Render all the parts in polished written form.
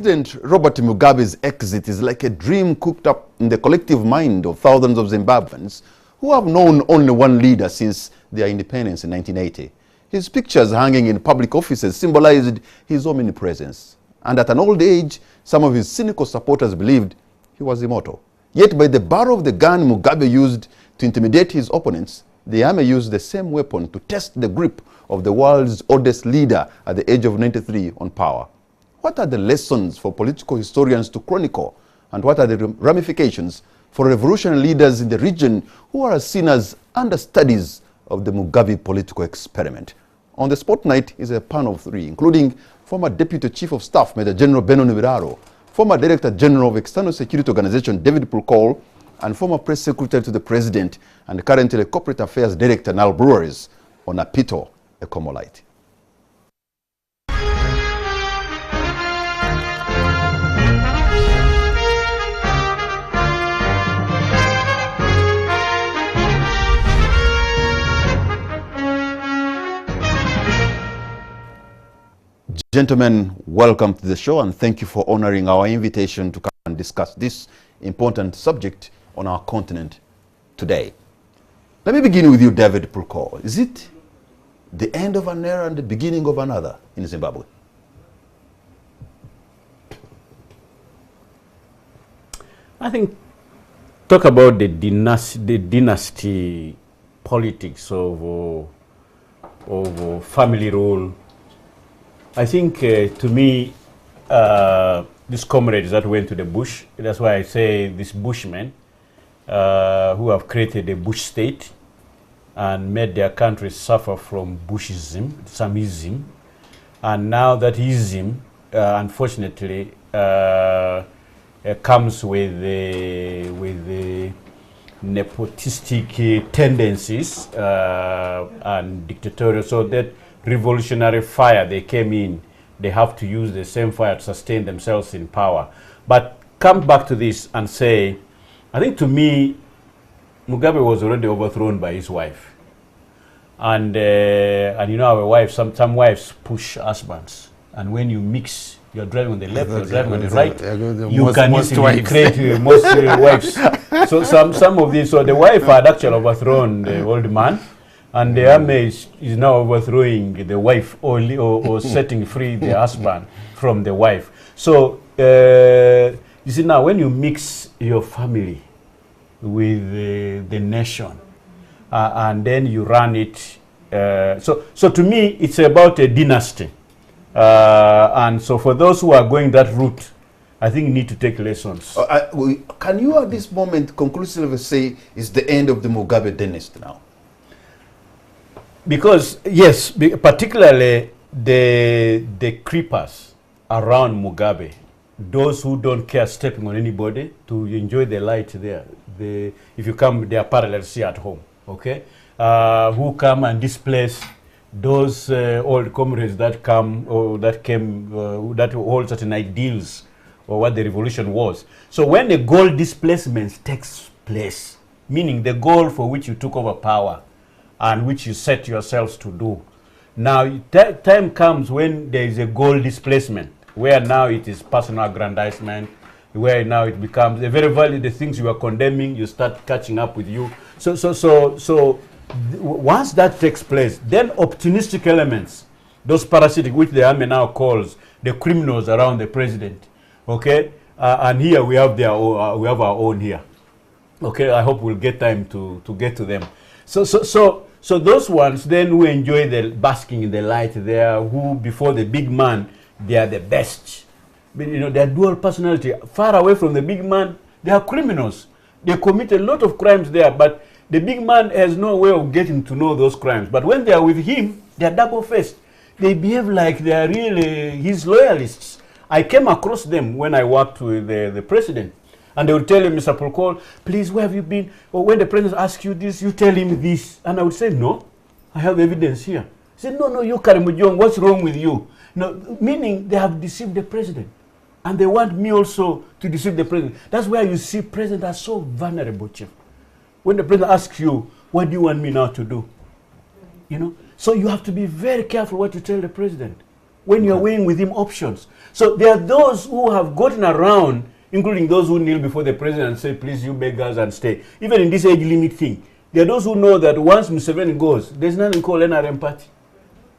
President Robert Mugabe's exit is like a dream cooked up in the collective mind of thousands of Zimbabweans who have known only one leader since their independence in 1980. His pictures hanging in public offices symbolized his omnipresence. And at an old age, some of his cynical supporters believed he was immortal. Yet by the barrel of the gun Mugabe used to intimidate his opponents, the army used the same weapon to test the grip of the world's oldest leader at the age of 93 on power. What are the lessons for political historians to chronicle, and what are the ramifications for revolutionary leaders in the region who are seen as understudies of the Mugabe political experiment? On the spotlight is a panel of three, including former Deputy Chief of Staff Major General Beno Nibiraro, former Director General of External Security Organization David Pulkol, and former Press Secretary to the President and currently Corporate Affairs Director Nal Breweries on Apito Ekomolite. Gentlemen, welcome to the show and thank you for honoring our invitation to come and discuss this important subject on our continent today. Let me begin with you, David Pulkol. Is it the end of an era and the beginning of another in Zimbabwe? I think talk about the dynasty politics of family rule. I think to me, these comrades that went to the bush, that's why I say these bushmen who have created a bush state and made their country suffer from bushism, some ism, and now that ism, unfortunately, comes with the nepotistic tendencies and dictatorial, so that revolutionary fire they came in, they have to use the same fire to sustain themselves in power. But come back to this and say, I think to me, Mugabe was already overthrown by his wife. And you know our wives, some wives push husbands. And when you mix, you're driving on the left, you're driving on the right, you can easily create most wives. So some of these, so the wife had actually overthrown the old man. And the army is now overthrowing the wife or setting free the husband from the wife. So, you see now, when you mix your family with the nation, and then you run it, so to me, it's about a dynasty. And so for those who are going that route, I think you need to take lessons. Can you at this moment conclusively say it's the end of the Mugabe dynasty now? Because, yes, particularly the creepers around Mugabe, those who don't care stepping on anybody to enjoy the light there. If you come, they are parallel see at home, okay? Who come and displace those old comrades that come or that came, that hold certain ideals or what the revolution was. So when the goal displacement takes place, meaning the goal for which you took over power, and which you set yourselves to do. Now, time comes when there is a goal displacement, where now it is personal aggrandizement, where now it becomes a very valid, the things you are condemning, you start catching up with you. So once that takes place, then opportunistic elements, those parasitic, which the army now calls the criminals around the president, okay? And here we have we have our own here. Okay, I hope we'll get time to get to them. So those ones then who enjoy the basking in the light there, who before the big man, they are the best. But, you know, they are dual personality. Far away from the big man, they are criminals. They commit a lot of crimes there, but the big man has no way of getting to know those crimes. But when they are with him, they are double-faced. They behave like they are really his loyalists. I came across them when I worked with the president. And they would tell him, Mr. Pulkol, please, where have you been? Or when the president asks you this, you tell him this. And I would say, no, I have evidence here. He said, no, you Karimujong, what's wrong with you? No, meaning they have deceived the president. And they want me also to deceive the president. That's where you see presidents are so vulnerable, Chief. When the president asks you, what do you want me now to do? You know? So you have to be very careful what you tell the president. when you're weighing with him options. So there are those who have gotten around, including those who kneel before the president and say, please, you beggars, and stay. Even in this age limit thing, there are those who know that once Museveni goes, there's nothing called NRM party.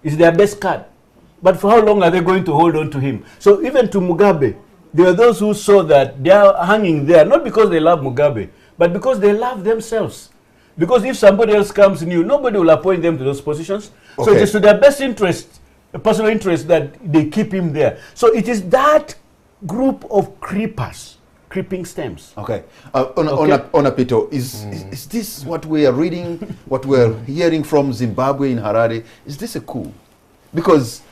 It's their best card. But for how long are they going to hold on to him? So even to Mugabe, there are those who saw that they are hanging there, not because they love Mugabe, but because they love themselves. Because if somebody else comes new, nobody will appoint them to those positions. Okay. So it is to their best interest, personal interest, that they keep him there. So it is that group of creepers, creeping stems. Okay. Onapito, is this what we are reading, what we're hearing from Zimbabwe in Harare? Is this a coup? Because,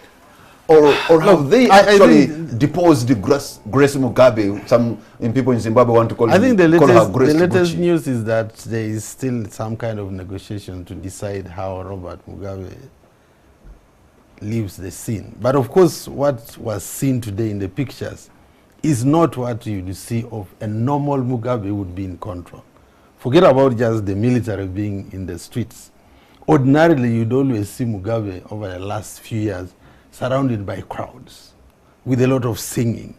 or have they actually deposed Grace Mugabe? Some people in Zimbabwe want to call I think the Grace latest Gucci. news is that there is still some kind of negotiation to decide how Robert Mugabe leaves the scene. But of course, what was seen today in the pictures is not what you see of a normal Mugabe would be in control. Forget about just the military being in the streets. Ordinarily, you'd always see Mugabe over the last few years surrounded by crowds with a lot of singing,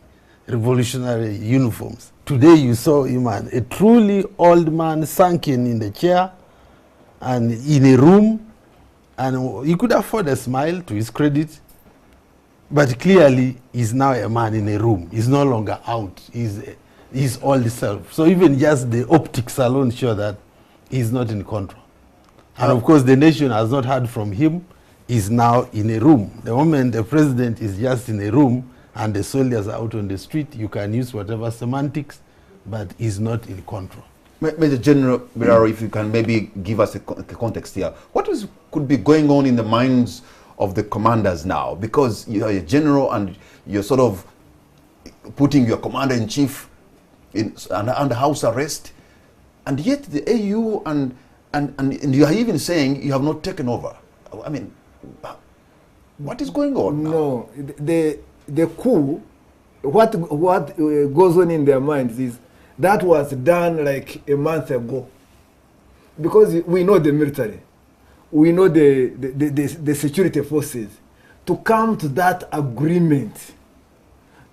revolutionary uniforms. Today you saw him, a truly old man sunken in the chair and in a room, and he could afford a smile to his credit, but clearly he's now a man in a room. He's no longer out. He's old self. So even just the optics alone show that he's not in control. And of course the nation has not heard from him. Is now in a room. The moment the president is just in a room and the soldiers are out on the street, you can use whatever semantics, but he's not in control. Major General Biraro, if you can maybe give us a context here. What could be going on in the minds of the commanders now? Because you're a general and you're sort of putting your commander-in-chief under house arrest, and yet the AU and you are even saying you have not taken over. I mean, what is going on now? No, the coup, what goes on in their minds is that was done like a month ago. Because we know the military, we know the security forces. To come to that agreement,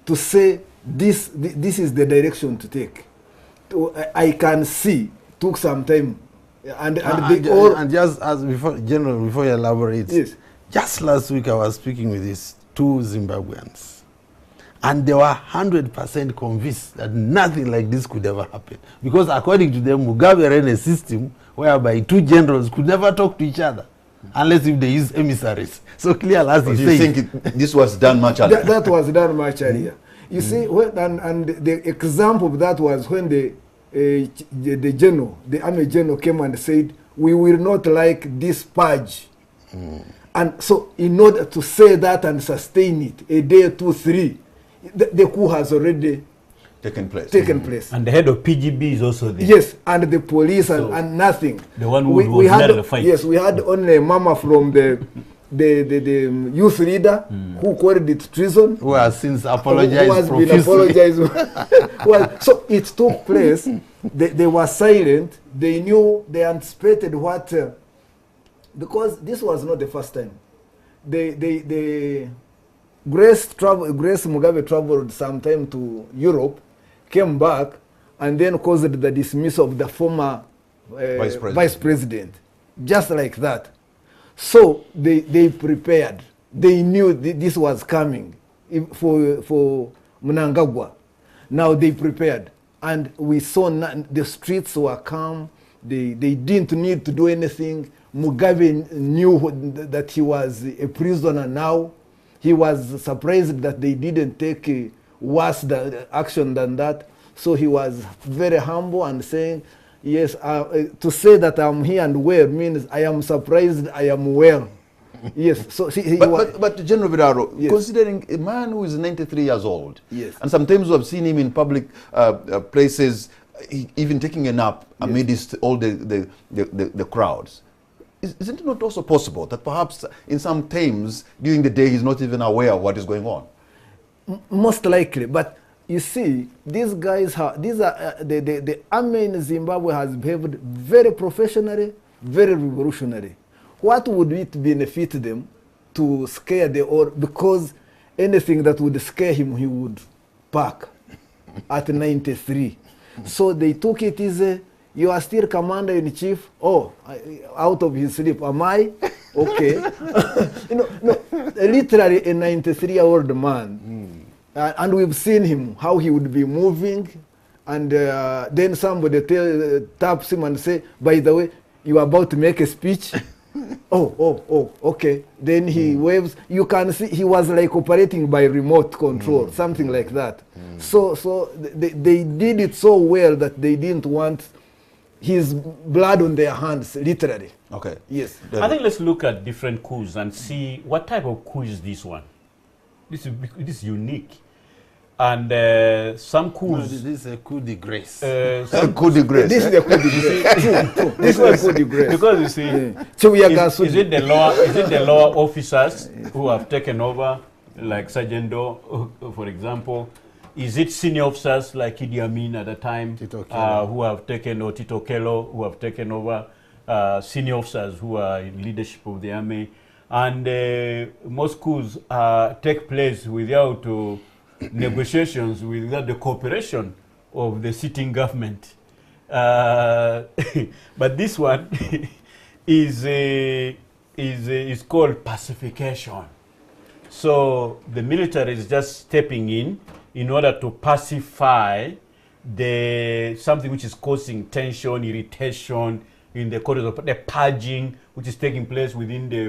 to say this is the direction to take, I can see took some time. And just as before, General, before you elaborate, yes. Just last week I was speaking with these two Zimbabweans, and they were 100% convinced that nothing like this could ever happen. Because according to them, Mugabe ran a system whereby two generals could never talk to each other unless if they use emissaries. So clear as he said. You think this was done much earlier? That was done much earlier. You see, and the example of that was when the general, the army general came and said, we will not like this purge. And so in order to say that and sustain it, a day, 2, 3, the coup has already taken place. And the head of PGB is also there. Yes, and the police so and nothing. The one who was there in the fight. Yes, we had only a mama from the youth leader who called it treason. Who has since apologized who has profusely. been apologized. Well, so it took place. They were silent. They knew, they anticipated what, because this was not the first time. Grace Mugabe traveled sometime to Europe, came back, and then caused the dismissal of the former vice president. Just like that. So they prepared. They knew this was coming for Mnangagwa. Now they prepared. And we saw the streets were calm. They didn't need to do anything. Mugabe knew that he was a prisoner now. He was surprised that they didn't take worse action than that. So he was very humble and saying, yes, to say that I'm here and well means I am surprised I am well. Yes. So but General Biraro, yes. Considering a man who is 93 years old, yes. and sometimes we have seen him in public places, even taking a nap amidst all the crowds. Isn't it not also possible that perhaps in some times during the day he's not even aware of what is going on? Most likely, but you see, these guys the army in Zimbabwe has behaved very professionally, very revolutionary. What would it benefit them to scare the or because anything that would scare him, he would pack at 93. So they took it easy. You are still commander-in-chief. Oh, out of his sleep. Am I? Okay. Literally a 93-year-old man. And we've seen him, how he would be moving. And then somebody taps him and say, by the way, you are about to make a speech. Oh, okay. Then he waves. You can see he was like operating by remote control, something like that. So they did it so well that they didn't want his blood on their hands, literally. Okay. Yes. I think let's look at different coups and see what type of coup is this one. This is unique. And some coups... No, this is a coup de grace. Coup de grace. This is a coup de grace. True. This is a coup de grace. Because you see, so we are is it the lower officers who have taken over, like Sergeant Doe, for example? Is it senior officers like Idi Amin at the time who have taken, or Tito Okello, who have taken over, senior officers who are in leadership of the army? And most coups take place without negotiations, without the cooperation of the sitting government. But this one is called pacification. So the military is just stepping in order to pacify something which is causing tension, irritation in the corridors, the purging which is taking place within the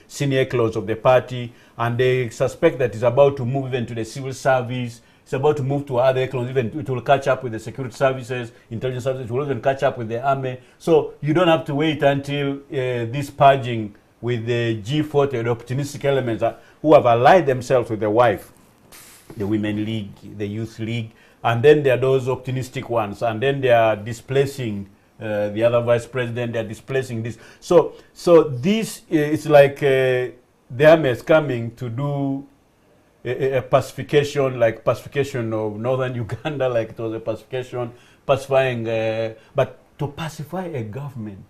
senior echelons of the party, and they suspect that it's about to move even to the civil service. It's about to move to other echelons. Even it will catch up with the security services, intelligence services. It will even catch up with the army. So you don't have to wait until this purging with the G40, the opportunistic elements who have allied themselves with the wife, the Women League, the Youth League, and then there are those optimistic ones, and then they are displacing the other vice president. They are displacing this. So this it's like the army is coming to do a pacification, like pacification of northern Uganda, like it was a pacifying, but to pacify a government,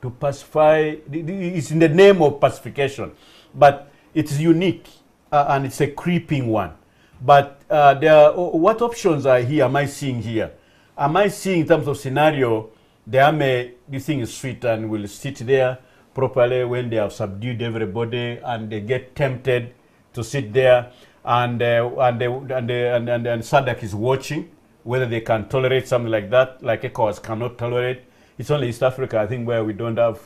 to pacify, it's in the name of pacification, but it's unique and it's a creeping one. But what options are here? Am I seeing here? Am I seeing in terms of scenario, the army, this thing is sweet and will sit there properly when they have subdued everybody and they get tempted to sit there, and SADC is watching whether they can tolerate something like that, like ECOWAS cannot tolerate. It's only East Africa, I think, where we don't have.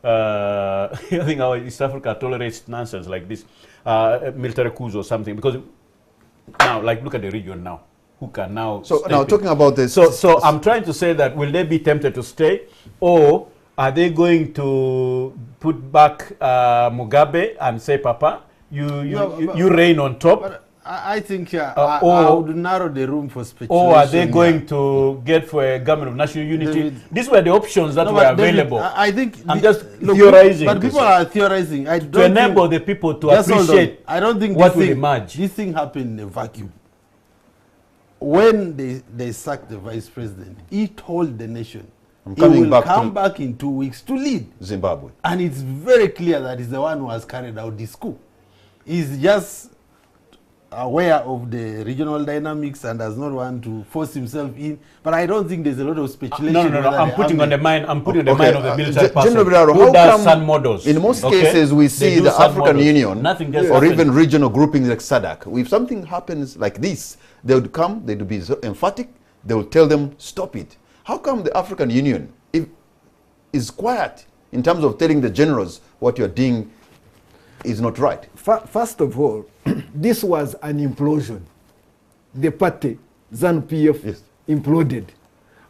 I think our East Africa tolerates nonsense like this, military coups or something. Because now, like, look at the region now. Who can now? So now talking about this. So I'm trying to say that will they be tempted to stay, or are they going to put back Mugabe and say, Papa, you reign on top? But I think I would narrow the room for speculation. Or are they going to get for a government of national unity? These were the options that were available. I think I'm just theorizing. But people are theorizing. I don't to enable the people to appreciate. I don't think what will emerge. This thing happened in a vacuum. When they sacked the vice president, he told the nation he will come back in 2 weeks to lead Zimbabwe. And it's very clear that he's the one who has carried out this coup. He's just aware of the regional dynamics and does not want to force himself in. But I don't think there's a lot of speculation. No. I'm putting on the mind. I'm putting the mind of the military person who does sun models. In most cases, we see the African Union or even regional groupings like SADC. If something happens like this, they would come. They would be so emphatic. They will tell them, stop it. How come the African Union is quiet in terms of telling the generals what you're doing is not right? First of all, this was an implosion. The party, ZANU-PF, imploded.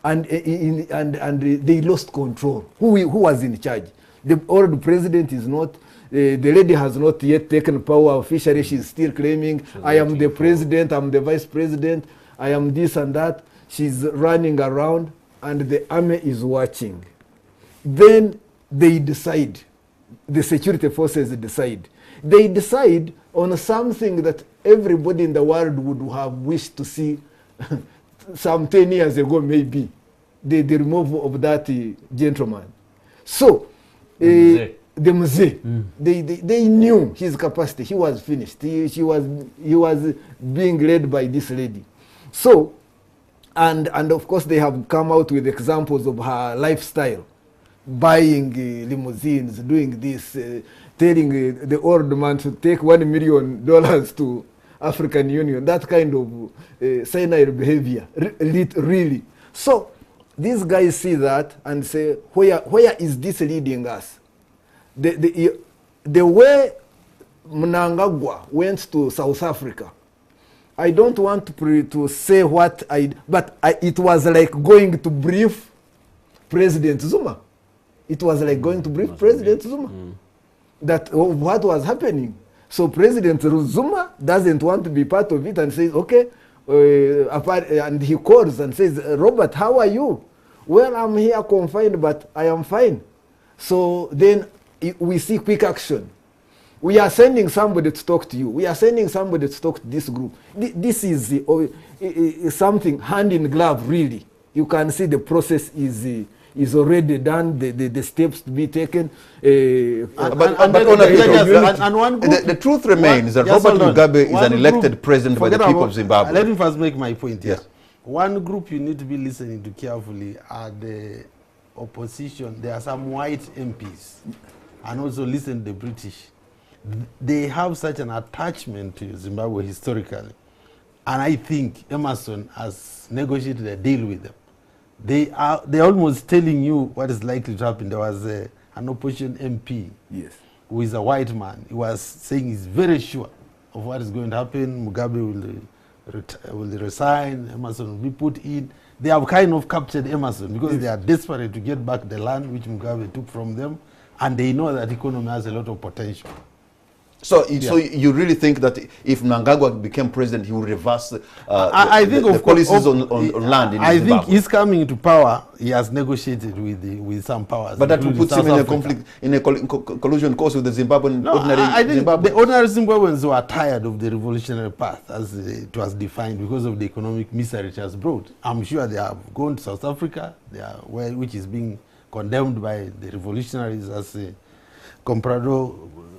And they lost control. Who was in charge? The old president is not, the lady has not yet taken power officially. She's still claiming, I am the president, I'm the vice president, I am this and that. She's running around and the army is watching. Then they decide, the security forces decide. They decide on something that everybody in the world would have wished to see some 10 years ago, maybe, the removal of that gentleman. So, the Mzee, they knew his capacity. He was finished. He was being led by this lady. So, and of course they have come out with examples of her lifestyle, buying limousines, doing this, telling the old man to take $1 million to African Union, that kind of senile behavior, really. So these guys see that and say, where is this leading us? The way Mnangagwa went to South Africa, I don't want to say what but it was like going to brief President Zuma. It was like going to brief President Zuma. That what was happening. So President Zuma doesn't want to be part of it and says, okay, and he calls and says, Robert, how are you? Well, I'm here confined, but I am fine. So then we see quick action. We are sending somebody to talk to you. We are sending somebody to talk to this group. This is something hand in glove, really. You can see the process is already done, the steps to be taken. The truth remains that Robert Mugabe is an elected president by the people of Zimbabwe. Let me first make my point here. Yes. One group you need to be listening to carefully are the opposition. There are some white MPs, and also listen to the British. They have such an attachment to Zimbabwe historically, and I think Emerson has negotiated a deal with them. They're almost telling you what is likely to happen. There was an opposition MP, yes, who is a white man. He was saying he's very sure of what is going to happen. Mugabe will resign. Emerson will be put in. They have kind of captured Emerson because they are desperate to get back the land which Mugabe took from them, and they know that economy has a lot of potential. So you really think that if Mnangagwa became president, he will reverse the policies on land in Zimbabwe? I think he's coming to power. He has negotiated with some powers. But that will put him in a conflict, in a collusion course with the Zimbabwean I think the ordinary Zimbabweans were tired of the revolutionary path as it was defined because of the economic misery it has brought. I'm sure they have gone to South Africa, which is being condemned by the revolutionaries as a comprador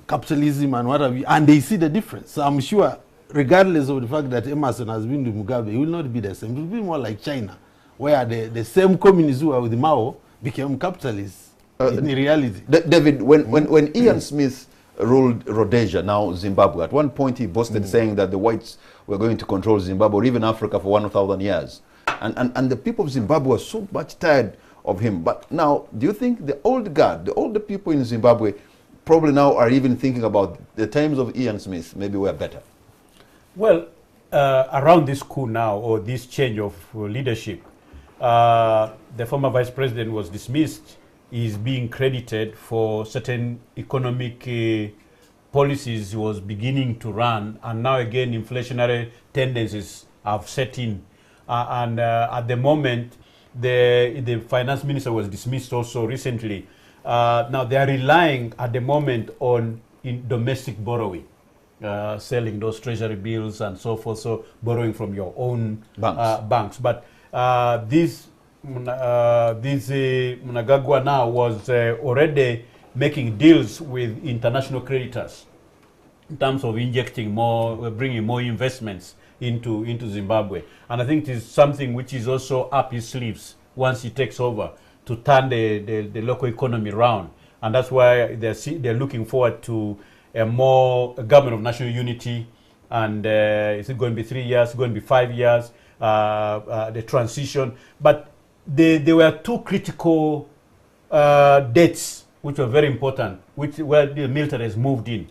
capitalism and what have you, and they see the difference. So I'm sure, regardless of the fact that Emerson has been to Mugabe, it will not be the same. It will be more like China, where the same communists who are with Mao became capitalists in reality. David, when Ian Smith ruled Rhodesia, now Zimbabwe, at one point he boasted saying that the whites were going to control Zimbabwe or even Africa for 1,000 years. And the people of Zimbabwe were so much tired of him. But now, do you think the old guard, the older people in Zimbabwe, probably now are even thinking about the times of Ian Smith, maybe we're better? Well, around this coup now, or this change of leadership, the former vice president was dismissed. He's being credited for certain economic policies he was beginning to run, and now again inflationary tendencies have set in. And at the moment, the finance minister was dismissed also recently. Now they are relying at the moment on domestic borrowing, selling those treasury bills and so forth, so borrowing from your own banks. But this Mnangagwa now was already making deals with international creditors in terms of injecting more, bringing more investments into Zimbabwe. And I think it is something which is also up his sleeves once he takes over, to turn the local economy around. And that's why they're looking forward to a government of national unity. And is it going to be 3 years? Is it going to be 5 years? The transition. But there were two critical dates which were very important, where the military has moved in.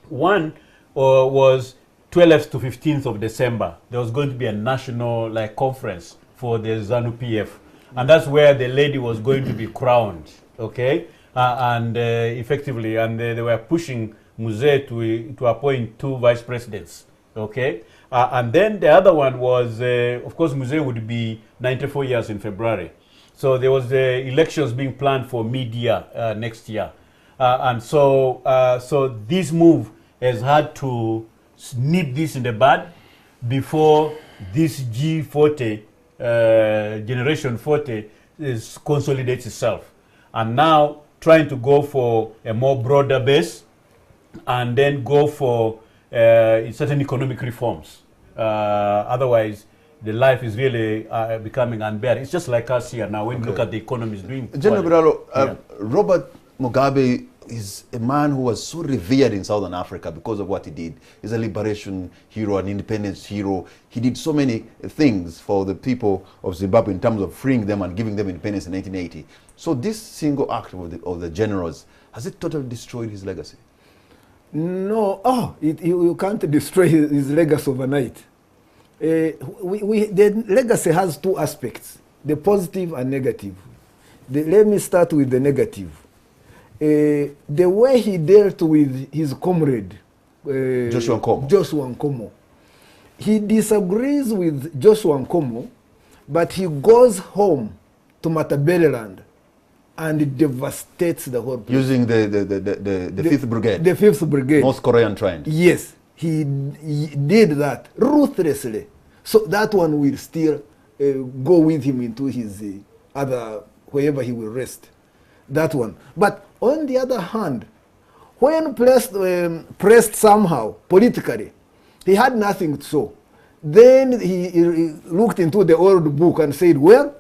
One was 12th to 15th of December. There was going to be a national conference for the ZANU-PF. And that's where the lady was going to be crowned, okay? Effectively, and they were pushing Mzee to appoint 2 vice presidents, okay? And then the other one was, of course, Mzee would be 94 years in February. So there was the elections being planned for mid-year next year. So this move has had to nip this in the bud before this G40 generation 40 consolidates itself. And now trying to go for a more broader base and then go for certain economic reforms. Otherwise, the life is really becoming unbearable. It's just like us here now when you look at the economy is doing. General Biralo, Robert Mugabe is a man who was so revered in Southern Africa because of what he did. He's a liberation hero, an independence hero. He did so many things for the people of Zimbabwe in terms of freeing them and giving them independence in 1980. So this single act of the generals, has it totally destroyed his legacy? No, you can't destroy his legacy overnight. The legacy has two aspects, the positive and negative. Let me start with the negative. The way he dealt with his comrade, Joshua Nkomo. He disagrees with Joshua Nkomo, but he goes home to Matabeleland and devastates the whole place. Using the 5th Brigade. The 5th Brigade. North Korean trend. Yes, he did that ruthlessly. So that one will still go with him into his wherever he will rest. That one. But on the other hand, when pressed somehow politically, he had nothing to show. Then he looked into the old book and said, well,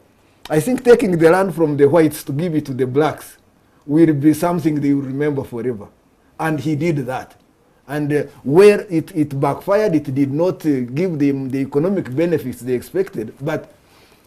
I think taking the land from the whites to give it to the blacks will be something they will remember forever. And he did that. And where it backfired, it did not give them the economic benefits they expected, but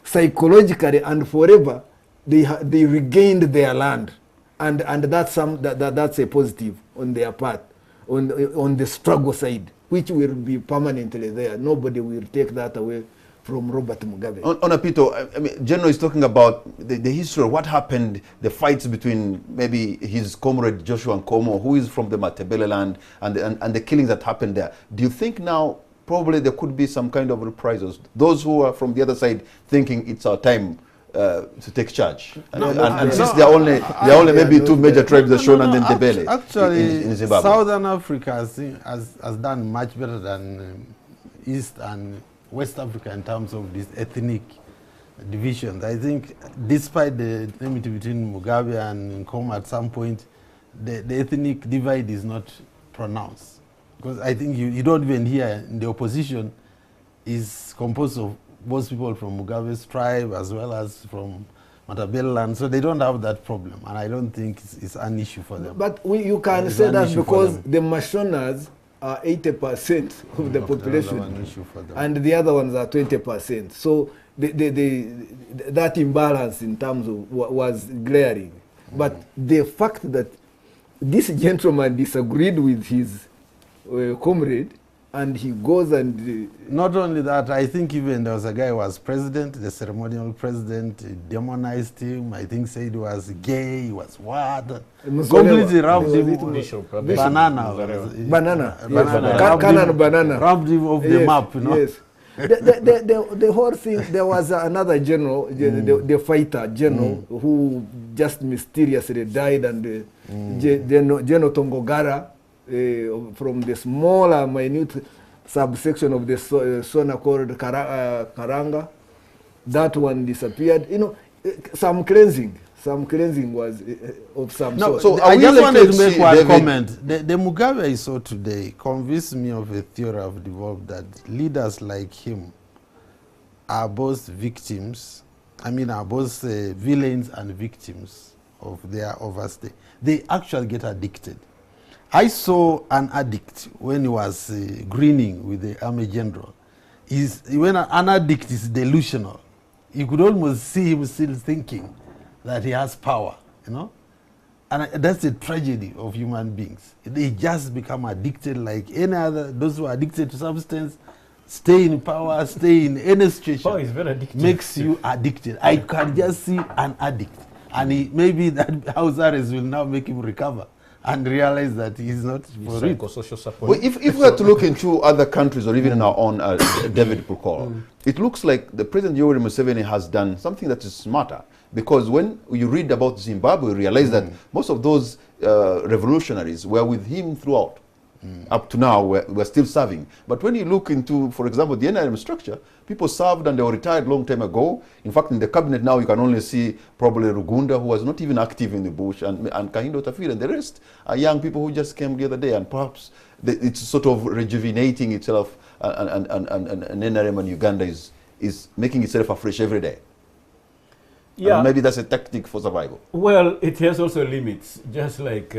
psychologically and forever, they regained their land. And that's a positive on their part, on the struggle side, which will be permanently there. Nobody will take that away from Robert Mugabe. On Apito, I mean, General is talking about the history of what happened, the fights between maybe his comrade Joshua Nkomo, who is from the Matabeleland, and the killings that happened there. Do you think now probably there could be some kind of reprisals? Those who are from the other side thinking it's our time to take charge. And since there are only maybe two major tribes, the Shona and then Ndebele actually, in Zimbabwe. Southern Africa has done much better than East and West Africa in terms of these ethnic divisions. I think despite the enmity between Mugabe and Nkomo at some point, the ethnic divide is not pronounced. Because I think you don't even hear in the opposition is composed of both people from Mugabe's tribe as well as from Matabeleland, so they don't have that problem, and I don't think it's an issue for them. But you can say that because the Mashonas are 80% of the population, and the other ones are 20%. So that imbalance in terms of was glaring. But the fact that this gentleman disagreed with his comrade, and he goes and... Not only that, I think even there was a guy who was president, the ceremonial president, demonized him, I think said he was gay, he was what? Completely rubbed him. Banana. Rubbed him off the map, you know? Yes. The whole thing, there was another general, the fighter general, who just mysteriously died, and General Tongogara, from the smaller, minute subsection of the Sona called Karanga, that one disappeared. You know, some cleansing was of some sort. So I just wanted to make one comment. The Mugabe I saw today convinced me of a theory I've developed, that leaders like him are both victims, are both villains and victims of their overstay. They actually get addicted. I saw an addict when he was grinning with the army general. When an addict is delusional, you could almost see him still thinking that he has power, you know? And that's the tragedy of human beings. They just become addicted like any other. Those who are addicted to substance, stay in power, stay in any situation. Power is very addictive. Makes you addicted. I can just see an addict. And maybe that house arrest will now make him recover and realize that he's not for psychosocial support. Well, if we were to look into other countries or even in our own, David Pukol, it looks like the President Yoweri Museveni has done something that is smarter. Because when you read about Zimbabwe, you realize that most of those revolutionaries were with him throughout. Up to now, we're still serving. But when you look into, for example, the NRM structure, people served and they were retired long time ago. In fact, in the cabinet now, you can only see probably Rugunda, who was not even active in the bush, and Kahindo Tafiri, and the rest are young people who just came the other day, and perhaps it's sort of rejuvenating itself, and NRM and Uganda is making itself afresh every day. Yeah. And maybe that's a tactic for survival. Well, it has also limits, just like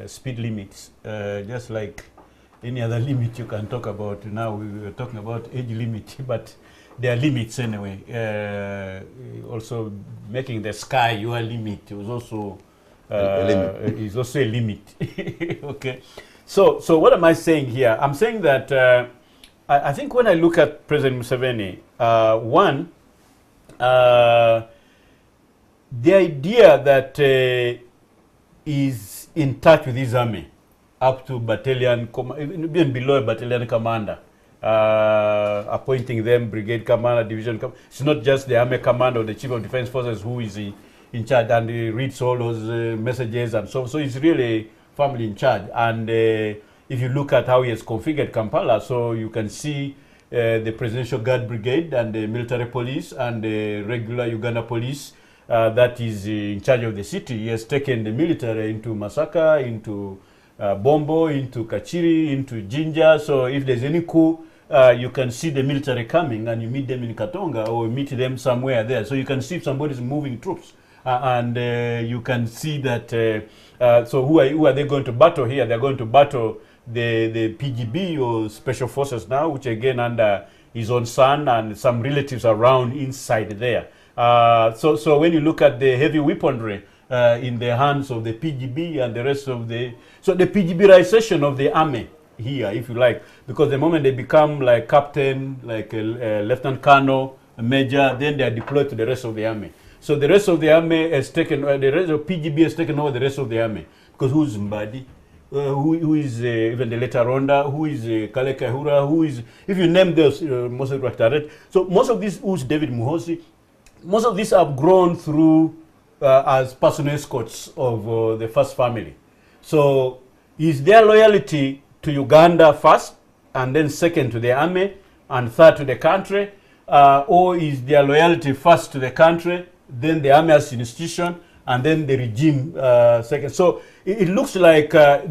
speed limits, just like any other limit you can talk about. Now we were talking about age limit, but there are limits anyway. Also, making the sky your limit was also a limit. Is also a limit. Okay. So what am I saying here? I'm saying that I think when I look at President Museveni, the idea that is in touch with his army up to battalion, even below a battalion commander, appointing them brigade commander, division commander. It's not just the army commander or the chief of defense forces who is in charge, and he reads all those messages and so he's really firmly in charge. And if you look at how he has configured Kampala, so you can see the Presidential Guard Brigade and the military police and the regular Uganda police that is in charge of the city. He has taken the military into Masaka, into Bombo, into Kachiri, into Jinja. So if there's any coup, you can see the military coming and you meet them in Katonga or meet them somewhere there. So you can see if somebody's moving troops. And you can see that, so who are they going to battle here? They're going to battle the PGB or Special Forces now, which again under his own son and some relatives around inside there. So when you look at the heavy weaponry in the hands of the PGB and the rest of the PGBization of the army here, if you like, because the moment they become like captain, like a lieutenant colonel, a major, then they are deployed to the rest of the army. So the rest of the army has taken, the rest of PGB has taken over the rest of the army, because who's Mbadi? Who is even the later Ronda, who is Kale Kahura, who is, if you name those, most of the so most of these, who's David Muhozi, most of these have grown through as personal escorts of the first family. So is their loyalty to Uganda first, and then second to the army, and third to the country, or is their loyalty first to the country, then the army as an institution, and then the regime second? So it looks like ours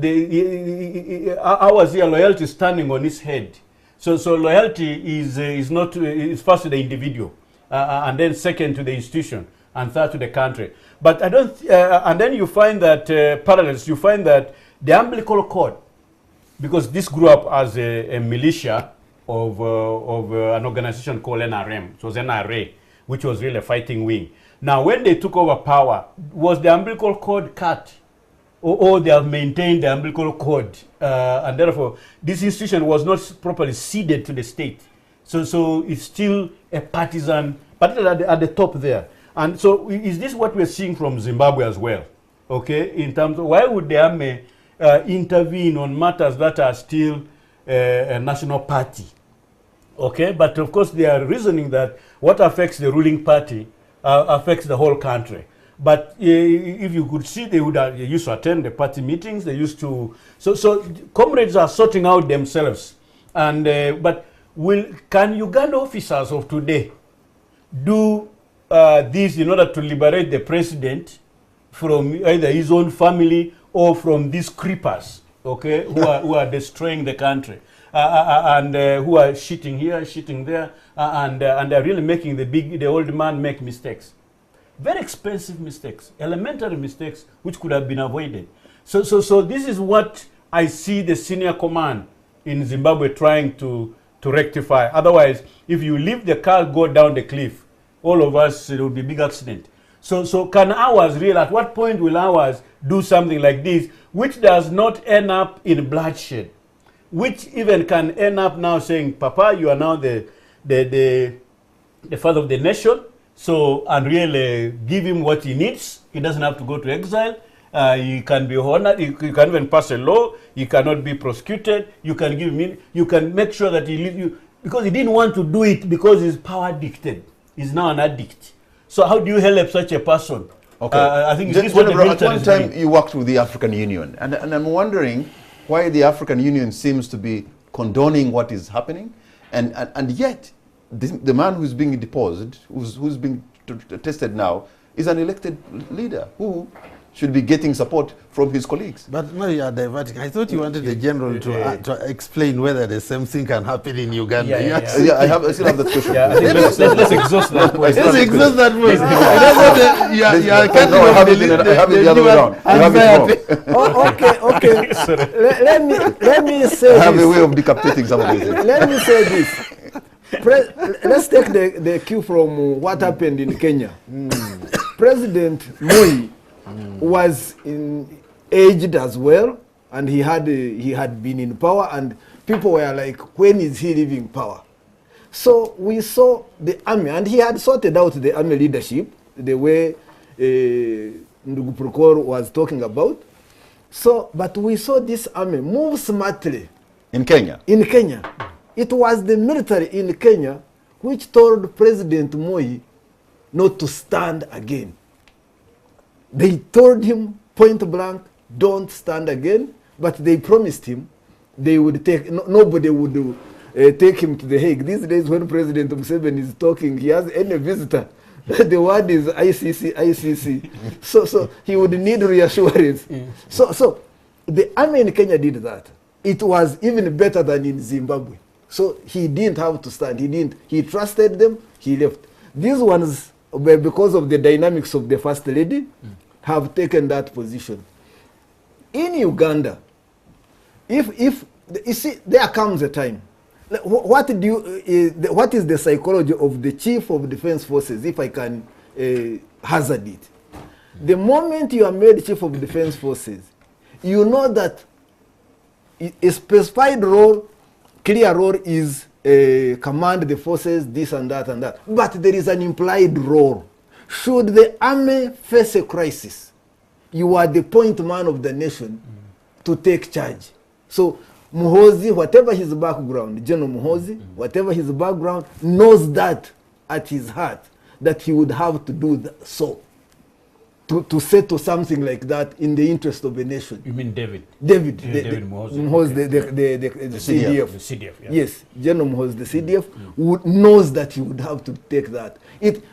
here, loyalty standing on its head. So loyalty is not is first to the individual, and then second to the institution, and third to the country. But I don't. And then you find that parallels. You find that the umbilical cord, because this grew up as a militia of an organization called NRM. It was NRA, which was really a fighting wing. Now, when they took over power, was the umbilical cord cut? Or they have maintained the umbilical cord, and therefore this institution was not properly ceded to the state. So it's still a partisan, particularly at the top there. And so is this what we're seeing from Zimbabwe as well? Okay, in terms of why would the army intervene on matters that are still a national party? Okay, but of course they are reasoning that what affects the ruling party affects the whole country. But if you could see, they used to attend the party meetings. They used to. So comrades are sorting out themselves. And but can Uganda officers of today do this in order to liberate the president from either his own family or from these creepers, okay, who are destroying the country, and who are shitting here, shitting there, and they're really making the old man make mistakes. Very expensive mistakes, elementary mistakes, which could have been avoided. So this is what I see the senior command in Zimbabwe trying to rectify. Otherwise, if you leave the car go down the cliff, all of us, it will be a big accident. So can ours really, at what point will ours do something like this, which does not end up in bloodshed, which even can end up now saying, Papa, you are now the father of the nation. So, and really give him what he needs. He doesn't have to go to exile. He can be honored. You can even pass a law. He cannot be prosecuted. You can give him. You can make sure that he leaves you, because he didn't want to do it because he's power addicted. He's now an addict. So how do you help such a person? Okay. I think at one time you worked with the African Union, and I'm wondering why the African Union seems to be condoning what is happening, and yet the man who's being deposed, who's being tested now, is an elected leader who should be getting support from his colleagues. But no, you are diverting. I thought you wanted the general to explain whether the same thing can happen in Uganda. I still have that question. Yeah, I think let's exhaust that point. Let's exhaust that point. I have it the other way around. You have it wrong. Okay. Let me say I have a way of decapitating some of these things. Let me say this. Let's take the cue from what happened in Kenya. President Moi was aged as well, and he had been in power, and people were like, when is he leaving power? So we saw the army, and he had sorted out the army leadership the way Ndugu Prokor was talking about. So, but we saw this army move smartly. In Kenya? In Kenya. It was the military in Kenya which told President Moi not to stand again. They told him point blank, don't stand again, but they promised him they would take, nobody would take him to The Hague. These days when President Museveni is talking, he has any visitor, the word is ICC. So he would need reassurance. So the army in Kenya did that. It was even better than in Zimbabwe. So he didn't have to stand. He trusted them, he left. These ones, because of the dynamics of the First Lady, have taken that position. In Uganda, if you see, there comes a time. What is the psychology of the Chief of Defense Forces, if I can hazard it? The moment you are made Chief of Defense Forces, you know that a specified role, clear role is command the forces, this and that and that. But there is an implied role. Should the army face a crisis, you are the point man of the nation to take charge. So Muhoozi, whatever his background, General Muhoozi, whatever his background, knows that at his heart, that he would have to do so. To settle something like that in the interest of the nation. You mean David? David Muhoozi, the CDF. The CDF, yeah. Yes, General Muhoozi, the CDF, knows that he would have to take that.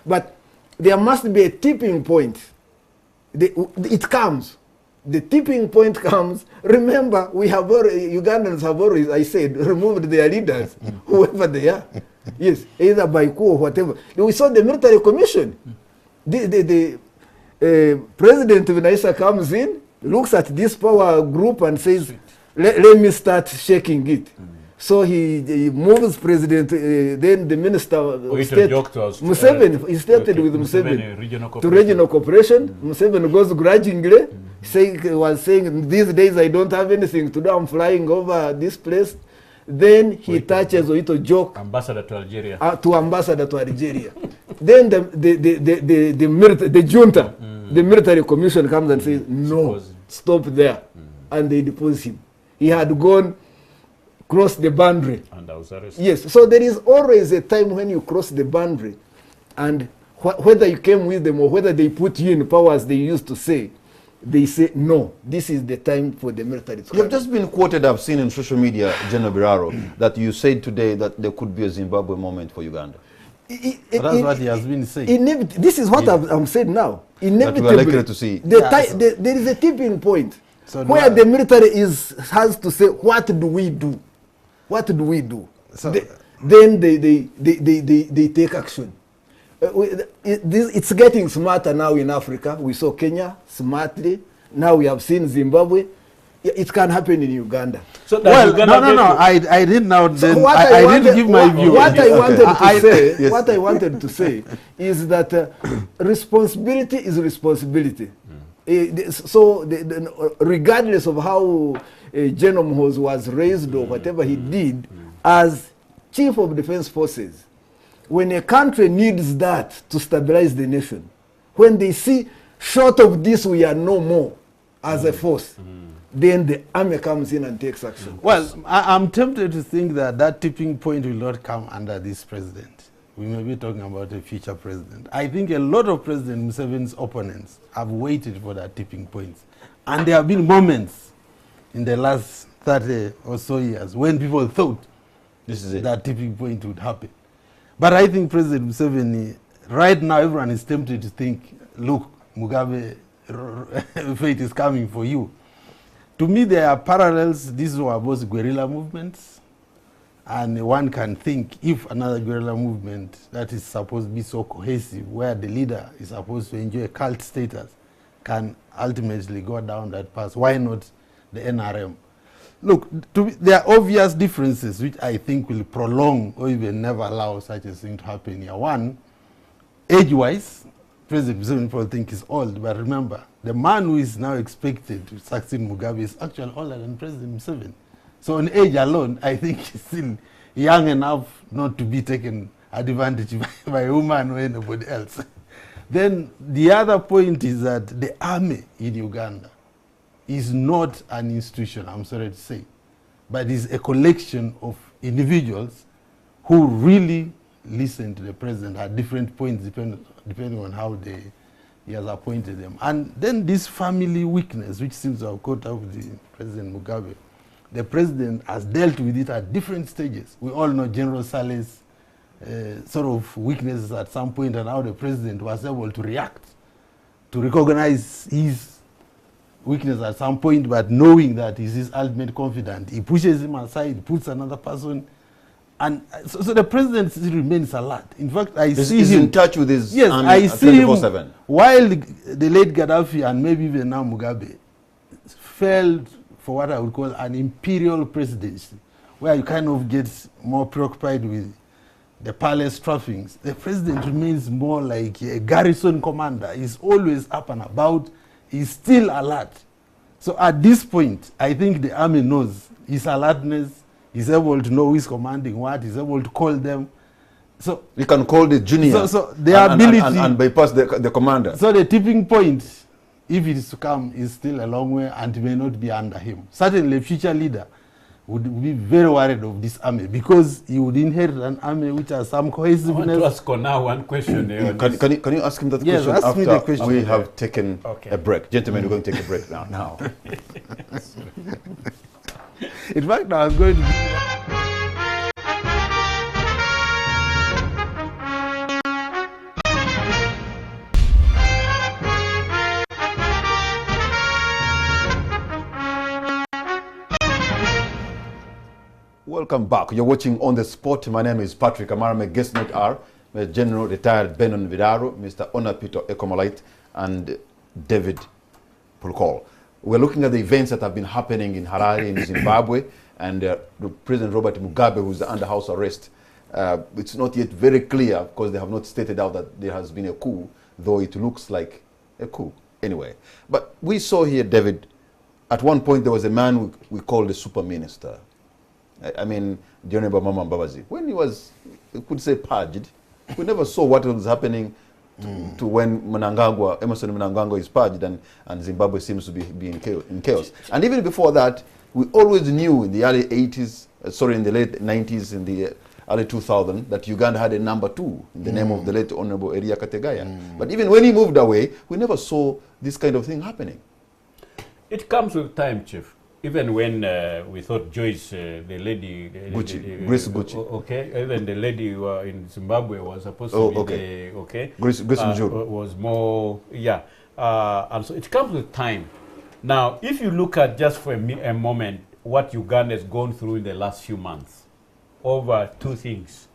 But there must be a tipping point. It comes. The tipping point comes. Remember, Ugandans have always, I said, removed their leaders, whoever they are. Yes, either by coup or whatever. We saw the military commission. President Vinaisa comes in, looks at this power group and says, let me start shaking it. So he moves President, then the Minister of State, Museveni, he started with Museveni to regional cooperation. Museveni goes grudgingly, was saying, these days I don't have anything to do, I'm flying over this place. Then he touches Oito joke ambassador to Algeria. Ambassador to Algeria. Then the junta, the military commission comes and says, no, stop there. And they depose him. He had gone, crossed the boundary. And I was arrested. Yes, so there is always a time when you cross the boundary, and whether you came with them or whether they put you in power, as they used to say, they say, no, this is the time for the military to come. You have just been quoted, I've seen in social media, General Biraro, that you said today that there could be a Zimbabwe moment for Uganda. That's what he has been saying. This is what I'm saying now. Inevitably, that we are likely to see. There is a tipping point where the military has to say, what do we do? What do we do? So then they take action. It's getting smarter now in Africa. We saw Kenya smartly. Now we have seen Zimbabwe. It can happen in Uganda. So well, no. I didn't know. So I didn't give my view. What I wanted to say is that responsibility is responsibility. So regardless of how General Muhoozi was raised or whatever he did, as Chief of Defense Forces, when a country needs that to stabilize the nation, when they see short of this we are no more as a force, then the army comes in and takes action. Well, I'm tempted to think that tipping point will not come under this president. We may be talking about a future president. I think a lot of President Museveni's opponents have waited for that tipping point. And there have been moments in the last 30 or so years when people thought This is it. that tipping point would happen. But I think President Museveni, right now everyone is tempted to think, look, Mugabe, fate is coming for you. To me, there are parallels. These were both guerrilla movements. And one can think if another guerrilla movement that is supposed to be so cohesive, where the leader is supposed to enjoy cult status, can ultimately go down that path, why not the NRM? Look, there are obvious differences which I think will prolong or even never allow such a thing to happen here. One, age-wise, President Museveni people think is old, but remember, the man who is now expected to succeed Mugabe is actually older than President Museveni. So on age alone, I think he's still young enough not to be taken advantage by a woman or anybody else. Then the other point is that the army in Uganda is not an institution, I'm sorry to say, but is a collection of individuals who really listen to the president at different points depending on how he has appointed them. And then this family weakness, which seems to have caught up with the President Mugabe, the president has dealt with it at different stages. We all know General Saleh's sort of weaknesses at some point and how the president was able to react, to recognize his weakness at some point, but knowing that he's his ultimate confidant, he pushes him aside, puts another person, and so the president still remains alert. In fact, He's in touch with his army I see him 24/7. while the late Gaddafi and maybe even now Mugabe failed for what I would call an imperial presidency, where you kind of get more preoccupied with the palace trappings. The president remains more like a garrison commander. He's always up and about. He's still alert. So at this point, I think the army knows his alertness. He's able to know who is commanding what. He's able to call them. So You can call the junior So the ability and bypass the commander. So the tipping point, if it is to come, is still a long way and may not be under him. Certainly a future leader would be very worried of this army because he would inherit an army which has some I want cohesiveness. to ask now one question. Can you ask him that Yes, question ask me after the question. we have taken Okay. a break? Gentlemen, we're going to take a break now. In fact, I was going to... Welcome back. You're watching On the Spot. My name is Patrick Amara. My guest not are General Retired Benon Vidaro, Mr. Onapito Ecomalite, and David Pulkol. We're looking at the events that have been happening in Harare in Zimbabwe, and President Robert Mugabe, who's under house arrest. It's not yet very clear because they have not stated out that there has been a coup, though it looks like a coup anyway. But we saw here, David, at one point there was a man we called the super minister. I mean, the Honorable Mama Mbabazi. When he was, you could say, purged, we never saw what was happening to when Emerson Mnangagwa is purged and Zimbabwe seems to be in chaos. And even before that, we always knew in the early 80s, in the late 90s, in the early 2000s, that Uganda had a number 2 in the name of the late Honorable Elia Kategaya. But even when he moved away, we never saw this kind of thing happening. It comes with time, Chief. Even when we thought Joyce, the lady... Grace Gucci. Okay, even the lady in Zimbabwe was supposed to be the... Grace Mjuru. Was more... Yeah. And so it comes with time. Now, if you look at just for a moment what Uganda has gone through in the last few months, over 2 things.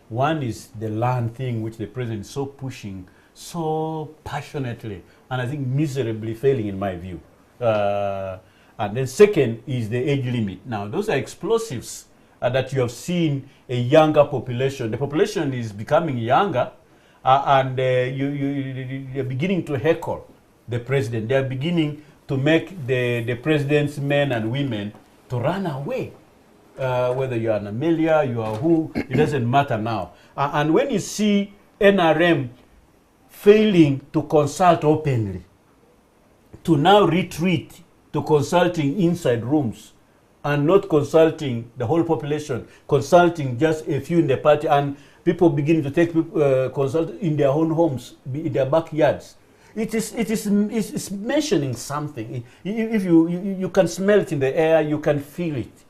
One is the land thing, which the president is so pushing so passionately, and I think miserably failing in my view. And then second is the age limit. Now, those are explosives that you have seen a younger population. The population is becoming younger, and you're beginning to heckle the president. They are beginning to make the president's men and women to run away. Whether you are an Amelia, you are who, it doesn't matter now. And when you see NRM failing to consult openly, to now retreat to consulting inside rooms and not consulting the whole population, consulting just a few in the party, and people begin to take consult in their own homes, in their backyards. it's mentioning something. If you can smell it in the air, you can feel it.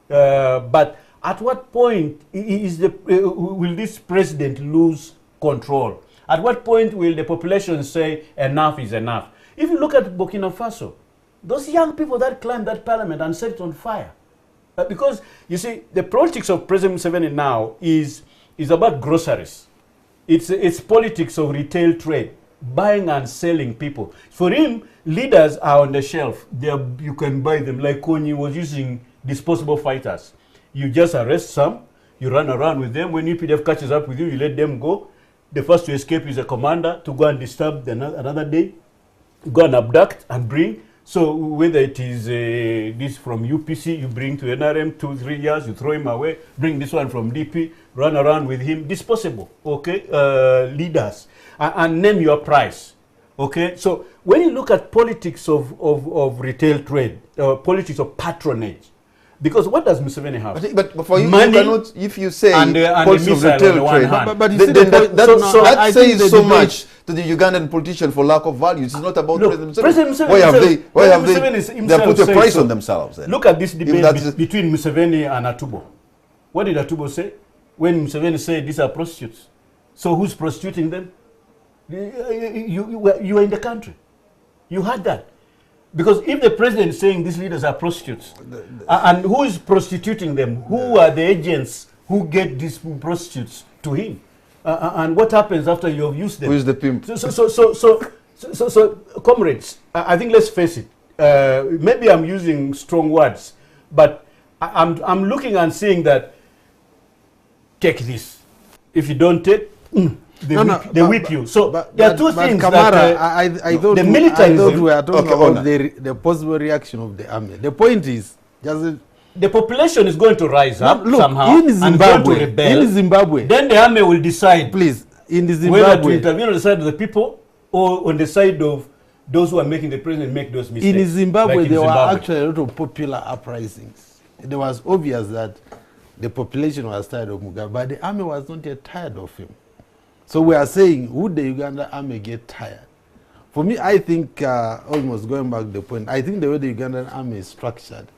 But at what point will this president lose control? At what point will the population say enough is enough? If you look at Burkina Faso, those young people that climbed that parliament and set it on fire. Because, you see, the politics of President Museveni now is about groceries. It's politics of retail trade, buying and selling people. For him, leaders are on the shelf. You can buy them, like when he was using disposable fighters. You just arrest some, you run around with them. When UPDF catches up with you, you let them go. The first to escape is a commander to go and disturb another day, go and abduct and bring. So whether it is this from UPC, you bring to NRM 2-3 years, you throw him away, bring this one from DP, run around with him, disposable, okay, leaders, and name your price, okay? So when you look at politics of retail trade, politics of patronage, because what does Museveni have? But for you, money, you cannot, if you say and politics of retail trade, but you see that says so much to the Ugandan politician for lack of value. It's not about President Museveni. Why have they put a price on themselves? Then? Look at this debate between Museveni and Atubo. What did Atubo say? When Museveni said these are prostitutes. So who's prostituting them? You are in the country. You had that. Because if the president is saying these leaders are prostitutes, and who is prostituting them? Who are the agents who get these prostitutes to him? And what happens after you have used them? Who is the pimp? So comrades, I think let's face it. Maybe I'm using strong words, but I'm looking and seeing that, take this. If you don't take, they whip you. So there are two things Kamara, that I thought the we militarism. were talking about the possible reaction of the army. The point is, just the population is going to rise up somehow in Zimbabwe, and going to rebel. in Zimbabwe, then the army will decide, please, in the whether to Zimbabwe, intervene on the side of the people or on the side of those who are making the president make those mistakes. in Zimbabwe, like in there Zimbabwe. were actually a lot of popular uprisings. It was obvious that the population was tired of Mugabe, but the army was not yet tired of him. So we are saying, would the Uganda army get tired? For me, I think, almost going back to the point, I think the way the Ugandan army is structured,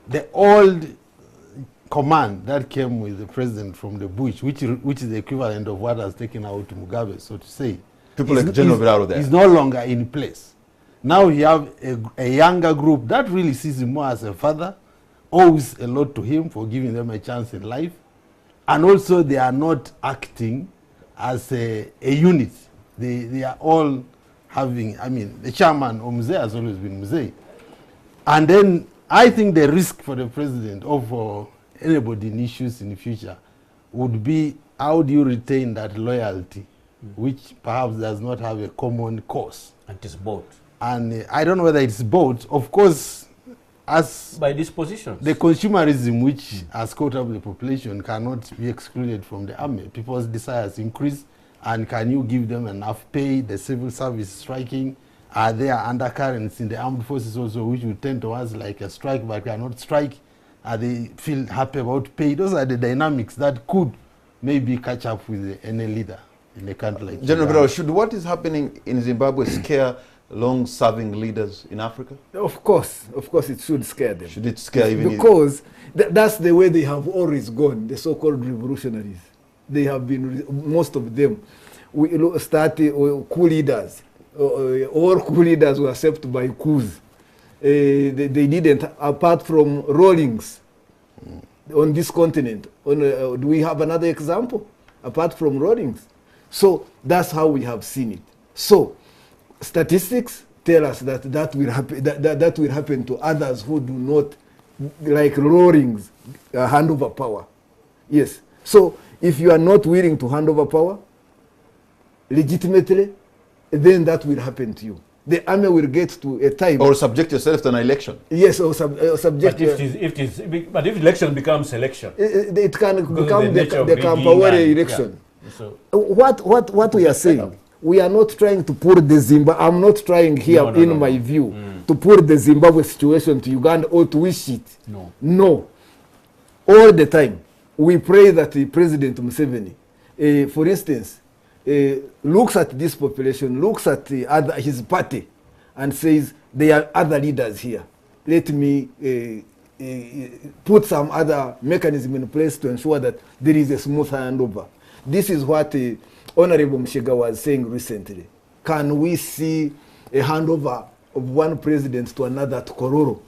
the old command that came with the president from the bush, which is the equivalent of what has taken out Mugabe, so to say, People like General Biraro there. is no longer in place. Now you have a younger group that really sees him more as a father, owes a lot to him for giving them a chance in life, and also they are not acting as a unit. They are all having, I mean, the chairman of Mzee has always been Mzee. And then I think the risk for the president or for anybody in issues in the future would be, how do you retain that loyalty, which perhaps does not have a common cause? And it's both. And I don't know whether it's both. Of course, as by dispositions. the consumerism which has caught up with the population cannot be excluded from the army. People's desires increase, and can you give them enough pay? The civil service striking, are there undercurrents in the armed forces also which would tend towards like a strike but cannot strike? They feel happy about pay? Those are the dynamics that could maybe catch up with any leader in a country like General Zimbabwe. Biraro, should what is happening in Zimbabwe scare long-serving leaders in Africa? Of course, it should scare them. Should it scare even because that's the way they have always gone, the so-called revolutionaries. They have been, most of them, started coup leaders. All coup leaders were saved by coups. They didn't, apart from Rawlings on this continent. Do we have another example? Apart from Rawlings. So that's how we have seen it. So statistics tell us that will happen. That will happen to others who do not, like Rawlings, hand over power. Yes. So if you are not willing to hand over power legitimately, then that will happen to you. The army will get to a time. Or subject yourself to an election. Yes, or subject. But if election becomes election, it can become the Kampawari election. Yeah. So What we are saying, we are not trying to put the Zimbabwe. I'm not trying here, my view, to put the Zimbabwe situation to Uganda or to wish it. No. All the time, we pray that the President Museveni, for instance, looks at this population, looks at his party, and says, there are other leaders here. Let me put some other mechanism in place to ensure that there is a smooth handover. This is what Honorable Mshiga was saying recently. Can we see a handover of one president to another to Kororo?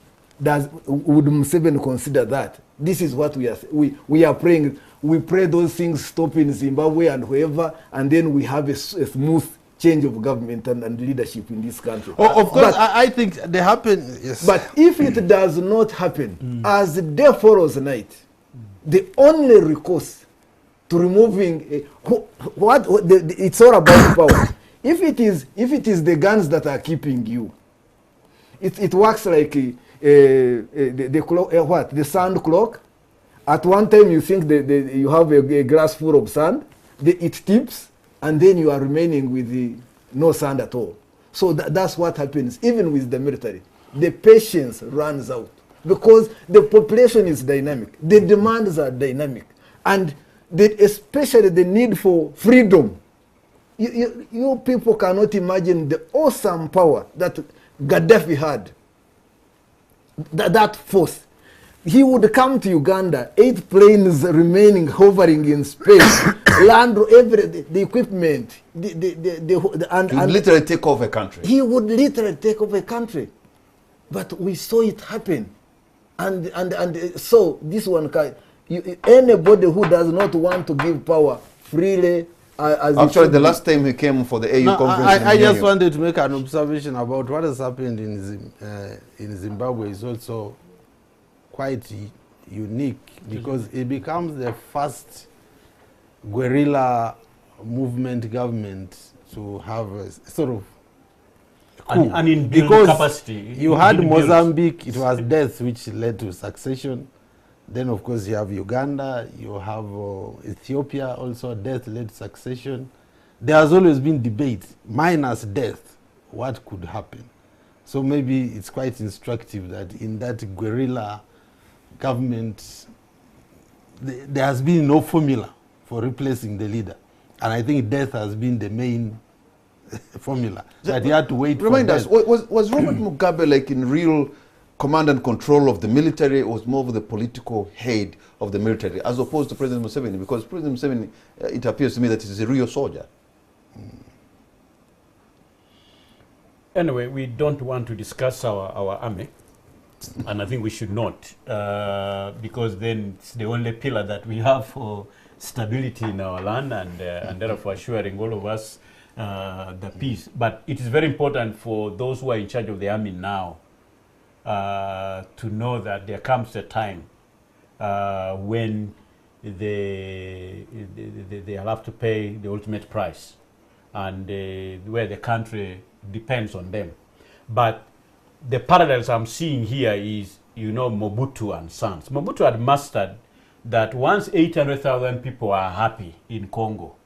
Would Museveni consider that? This is what we are praying. We pray those things stop in Zimbabwe and wherever, and then we have a smooth change of government and leadership in this country. Of course, I think they happen. Yes. But if it does not happen, as the day follows night, the only recourse to removing it's all about power. If it is the guns that are keeping you, it works like the clock, the sand clock. At one time you think you have a glass full of sand, it tips, and then you are remaining with no sand at all. So that's what happens even with the military. The patience runs out because the population is dynamic. The demands are dynamic. And especially the need for freedom. You people cannot imagine the awesome power that Gaddafi had. That force. He would come to Uganda, 8 planes remaining hovering in space, land the equipment, and literally take over a country. He would literally take over a country, but we saw it happen, and so this one anybody who does not want to give power freely. Actually, the last time he came for the AU conference, I just wanted to make an observation about what has happened in Zimbabwe is also quite unique because it becomes the first guerrilla movement government to have a sort of coup. And in because capacity. You had Mozambique, it was death which led to succession. Then of course you have Uganda, you have Ethiopia also, death led succession. There has always been debate, minus death, what could happen. So maybe it's quite instructive that in that guerrilla government, there has been no formula for replacing the leader. And I think death has been the main formula. That you had to wait Remind for us, death. was Robert Mugabe like in real command and control of the military, or was more of the political head of the military, as opposed to President Museveni? Because President Museveni, it appears to me that he's a real soldier. Anyway, we don't want to discuss our army, and I think we should not, because then it's the only pillar that we have for stability in our land, and therefore assuring all of us the peace. But it is very important for those who are in charge of the army now to know that there comes a time when they'll have to pay the ultimate price, and where the country depends on them. But the parallels I'm seeing here is, Mobutu and Sons. Mobutu had mastered that once 800,000 people are happy in Congo,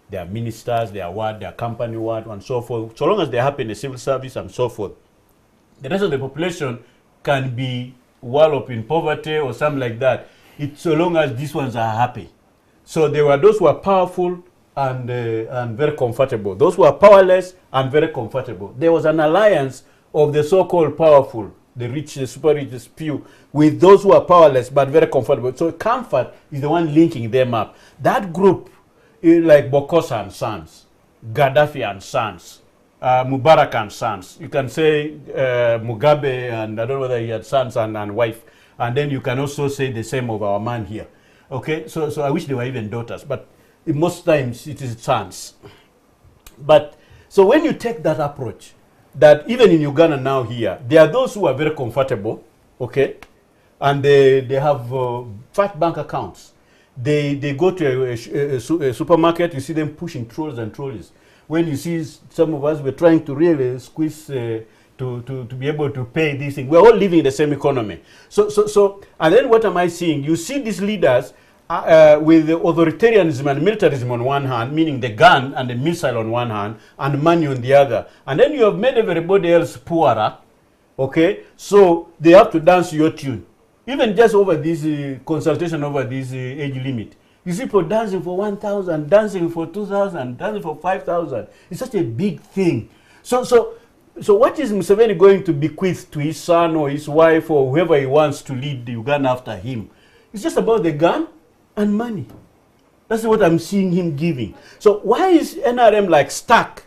their ministers, their ward, their company ward, and so forth, so long as they're happy in the civil service and so forth, the rest of the population can be walloped in poverty or something like that, so long as these ones are happy. So there were those who are powerful and very comfortable, those who are powerless and very comfortable. There was an alliance of the so-called powerful, the rich, the super rich, the few, with those who are powerless but very comfortable. So comfort is the one linking them up. That group, like Bokosa and Sons, Gaddafi and Sons, Mubarak and Sons. You can say Mugabe, and I don't know whether he had sons and wife. And then you can also say the same of our man here. Okay, so I wish they were even daughters, but most times it is sons. But so when you take that approach, that even in Uganda now here, there are those who are very comfortable, okay, and they have 5 bank accounts. They go to a supermarket, you see them pushing trolleys and trolleys. When you see some of us, we're trying to really squeeze to be able to pay these things. We're all living in the same economy. So, and then what am I seeing? You see these leaders with the authoritarianism and militarism on one hand, meaning the gun and the missile on one hand, and money on the other. And then you have made everybody else poorer, okay? So they have to dance your tune. Even just over this consultation over this age limit. You see people dancing for 1,000, dancing for 2,000, dancing for 5,000. It's such a big thing. So what is Museveni going to bequeath to his son or his wife or whoever he wants to lead the Uganda after him? It's just about the gun and money. That's what I'm seeing him giving. So why is NRM like stuck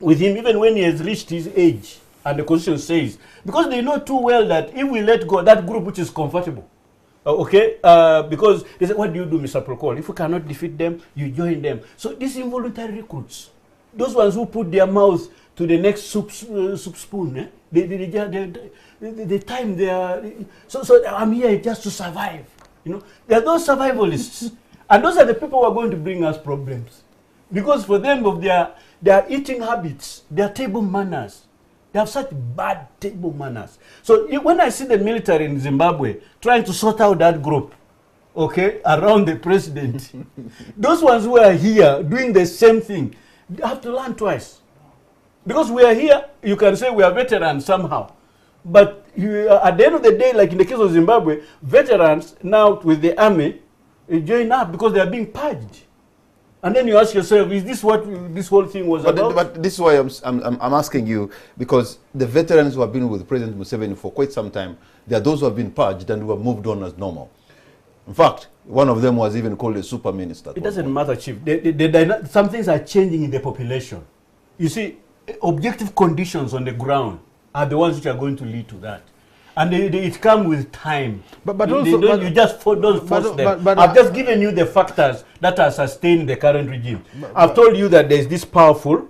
with him even when he has reached his age? And the constitution says, because they know too well that if we let go that group which is comfortable, because they say, what do you do, Mr. Procol? If we cannot defeat them, you join them. So these involuntary recruits, those ones who put their mouths to the next soup spoon, eh? They time their... So I'm here just to survive. You know, there are those survivalists. And those are the people who are going to bring us problems. Because for them, of their eating habits, their table manners, they have such bad table manners. So when I see the military in Zimbabwe trying to sort out that group, okay, around the president, those ones who are here doing the same thing, they have to learn twice. Because we are here, you can say we are veterans somehow. But at the end of the day, like in the case of Zimbabwe, veterans now with the army join up because they are being purged. And then you ask yourself, is this what this whole thing was about? But this is why I'm asking you, because the veterans who have been with President Museveni for quite some time, there are those who have been purged and who have moved on as normal. In fact, one of them was even called a super minister. It doesn't matter, Chief. Some things are changing in the population. You see, objective conditions on the ground are the ones which are going to lead to that. And it comes with time. But you just don't force them. I've just given you the factors that are sustaining the current regime. I've told you that there's this powerful,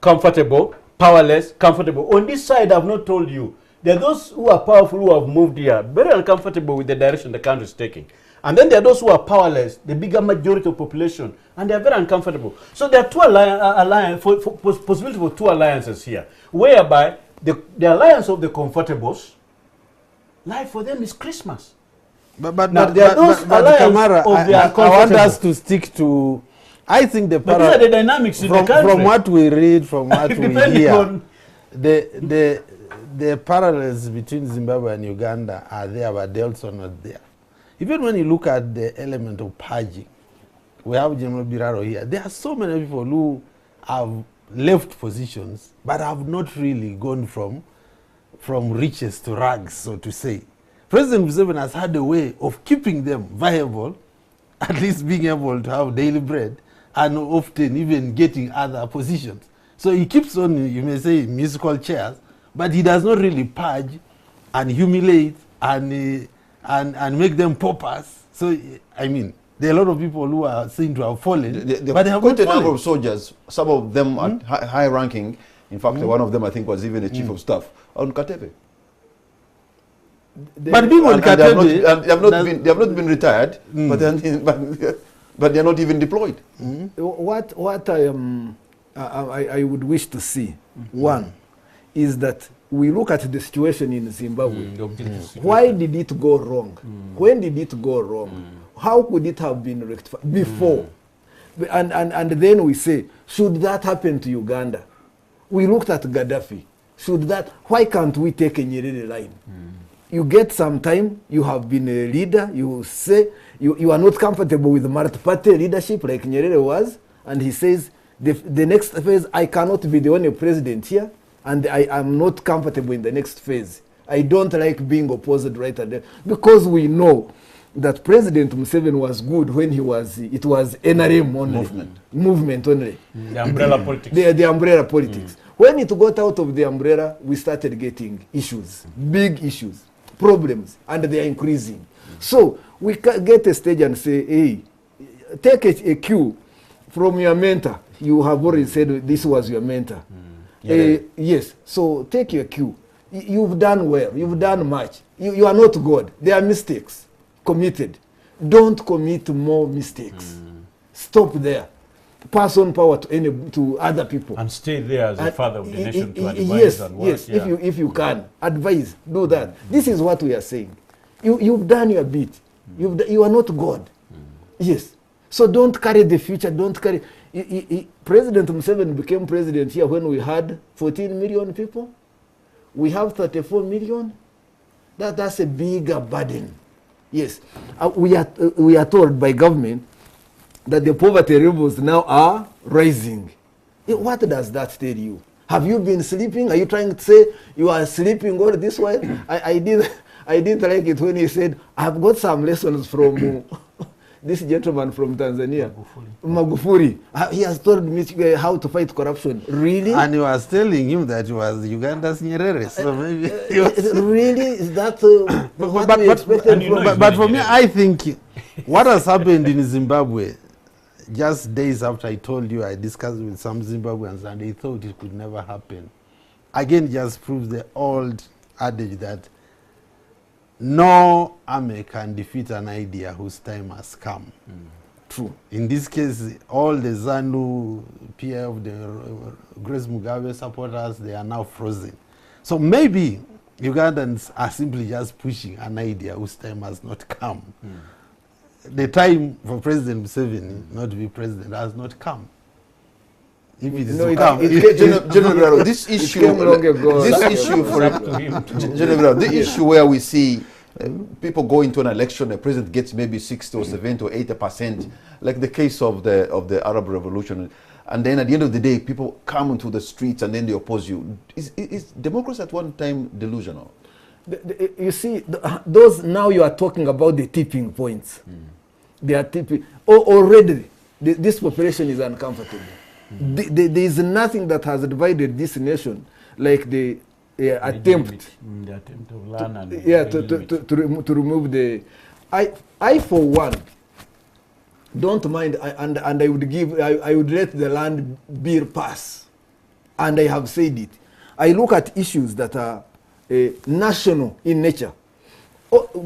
comfortable, powerless, comfortable. On this side, I've not told you. There are those who are powerful who have moved here, very uncomfortable with the direction the country is taking. And then there are those who are powerless, the bigger majority of population, and they are very uncomfortable. So there are two possibility for two alliances here, whereby the alliance of the comfortables, life for them is Christmas. But Kamara, I want us to stick to... I think the these are the dynamics in the country. From what we read, from what we hear, the parallels between Zimbabwe and Uganda are there, but they're also not there. Even when you look at the element of purging, we have General Biraro here. There are so many people who have left positions, but have not really gone from riches to rags, so to say. President Museveni has had a way of keeping them viable, at least being able to have daily bread, and often even getting other positions. So he keeps on, you may say, musical chairs, but he does not really purge and humiliate and make them paupers. So, I mean, there are a lot of people who are seen to have fallen, but they have quite not a number fallen. of soldiers, some of them at high ranking. In fact, one of them I think was even a chief of staff on Katebe. But being on Katebe, they have not been retired, but they are not even deployed. What I would wish to see, one, is that we look at the situation in Zimbabwe. Why did it go wrong? When did it go wrong? How could it have been rectified before? And then we say, should that happen to Uganda? We looked at Gaddafi. Why can't we take a Nyerere line? You get some time, you have been a leader, you say, you are not comfortable with multi-party leadership like Nyerere was, and he says, the next phase, I cannot be the only president here, and I am not comfortable in the next phase. I don't like being opposed right at there. Because we know that President Museveni was good when it was NRM only. Movement only. The umbrella politics. The umbrella politics. When it got out of the umbrella, we started getting issues, big issues, problems, and they are increasing. So we get a stage and say, hey, take a cue from your mentor. You have already said this was your mentor. Yes, so take your cue. You've done well, you've done much. You are not God. There are mistakes committed. Don't commit more mistakes. Stop there. Pass on power to other people. And stay there as a father of the nation to advise and work. Yes, if you can. Advise, do that. This is what we are saying. You've done your bit. You are not God. Yes. So don't carry the future, don't carry... President Museveni became president here when we had 14 million people. We have 34 million. That's a bigger burden. Yes. We are told by government that the poverty levels now are rising. What does that tell you? Have you been sleeping? Are you trying to say you are sleeping all this while? I didn't like it when he said, I've got some lessons from this gentleman from Tanzania, Magufuli. He has told me how to fight corruption. Really? And he was telling him that he was Uganda's Nyerere. So maybe really? Is that what we expected from? But for me, I think what has happened in Zimbabwe, just days after I told you, I discussed with some Zimbabweans and they thought it could never happen. Again, just proves the old adage that no army can defeat an idea whose time has come. True. In this case, all the ZANU, PF, the Grace Mugabe supporters, they are now frozen. So maybe Ugandans are simply just pushing an idea whose time has not come. The time for President Museveni not to be president has not come. If it is to come, General, this issue, the issue where we see people go into an election, the president gets maybe 60 or 70 or 80%, like the case of the Arab Revolution, and then at the end of the day, people come into the streets and then they oppose you. Is democracy at one time delusional? You see, those now you are talking about the tipping points. They are tipping. Already, this population is uncomfortable. There is nothing that has divided this nation like the attempt of land and to remove the. I for one don't mind, and I would let the land bill pass, and I have said it. I look at issues that are national in nature.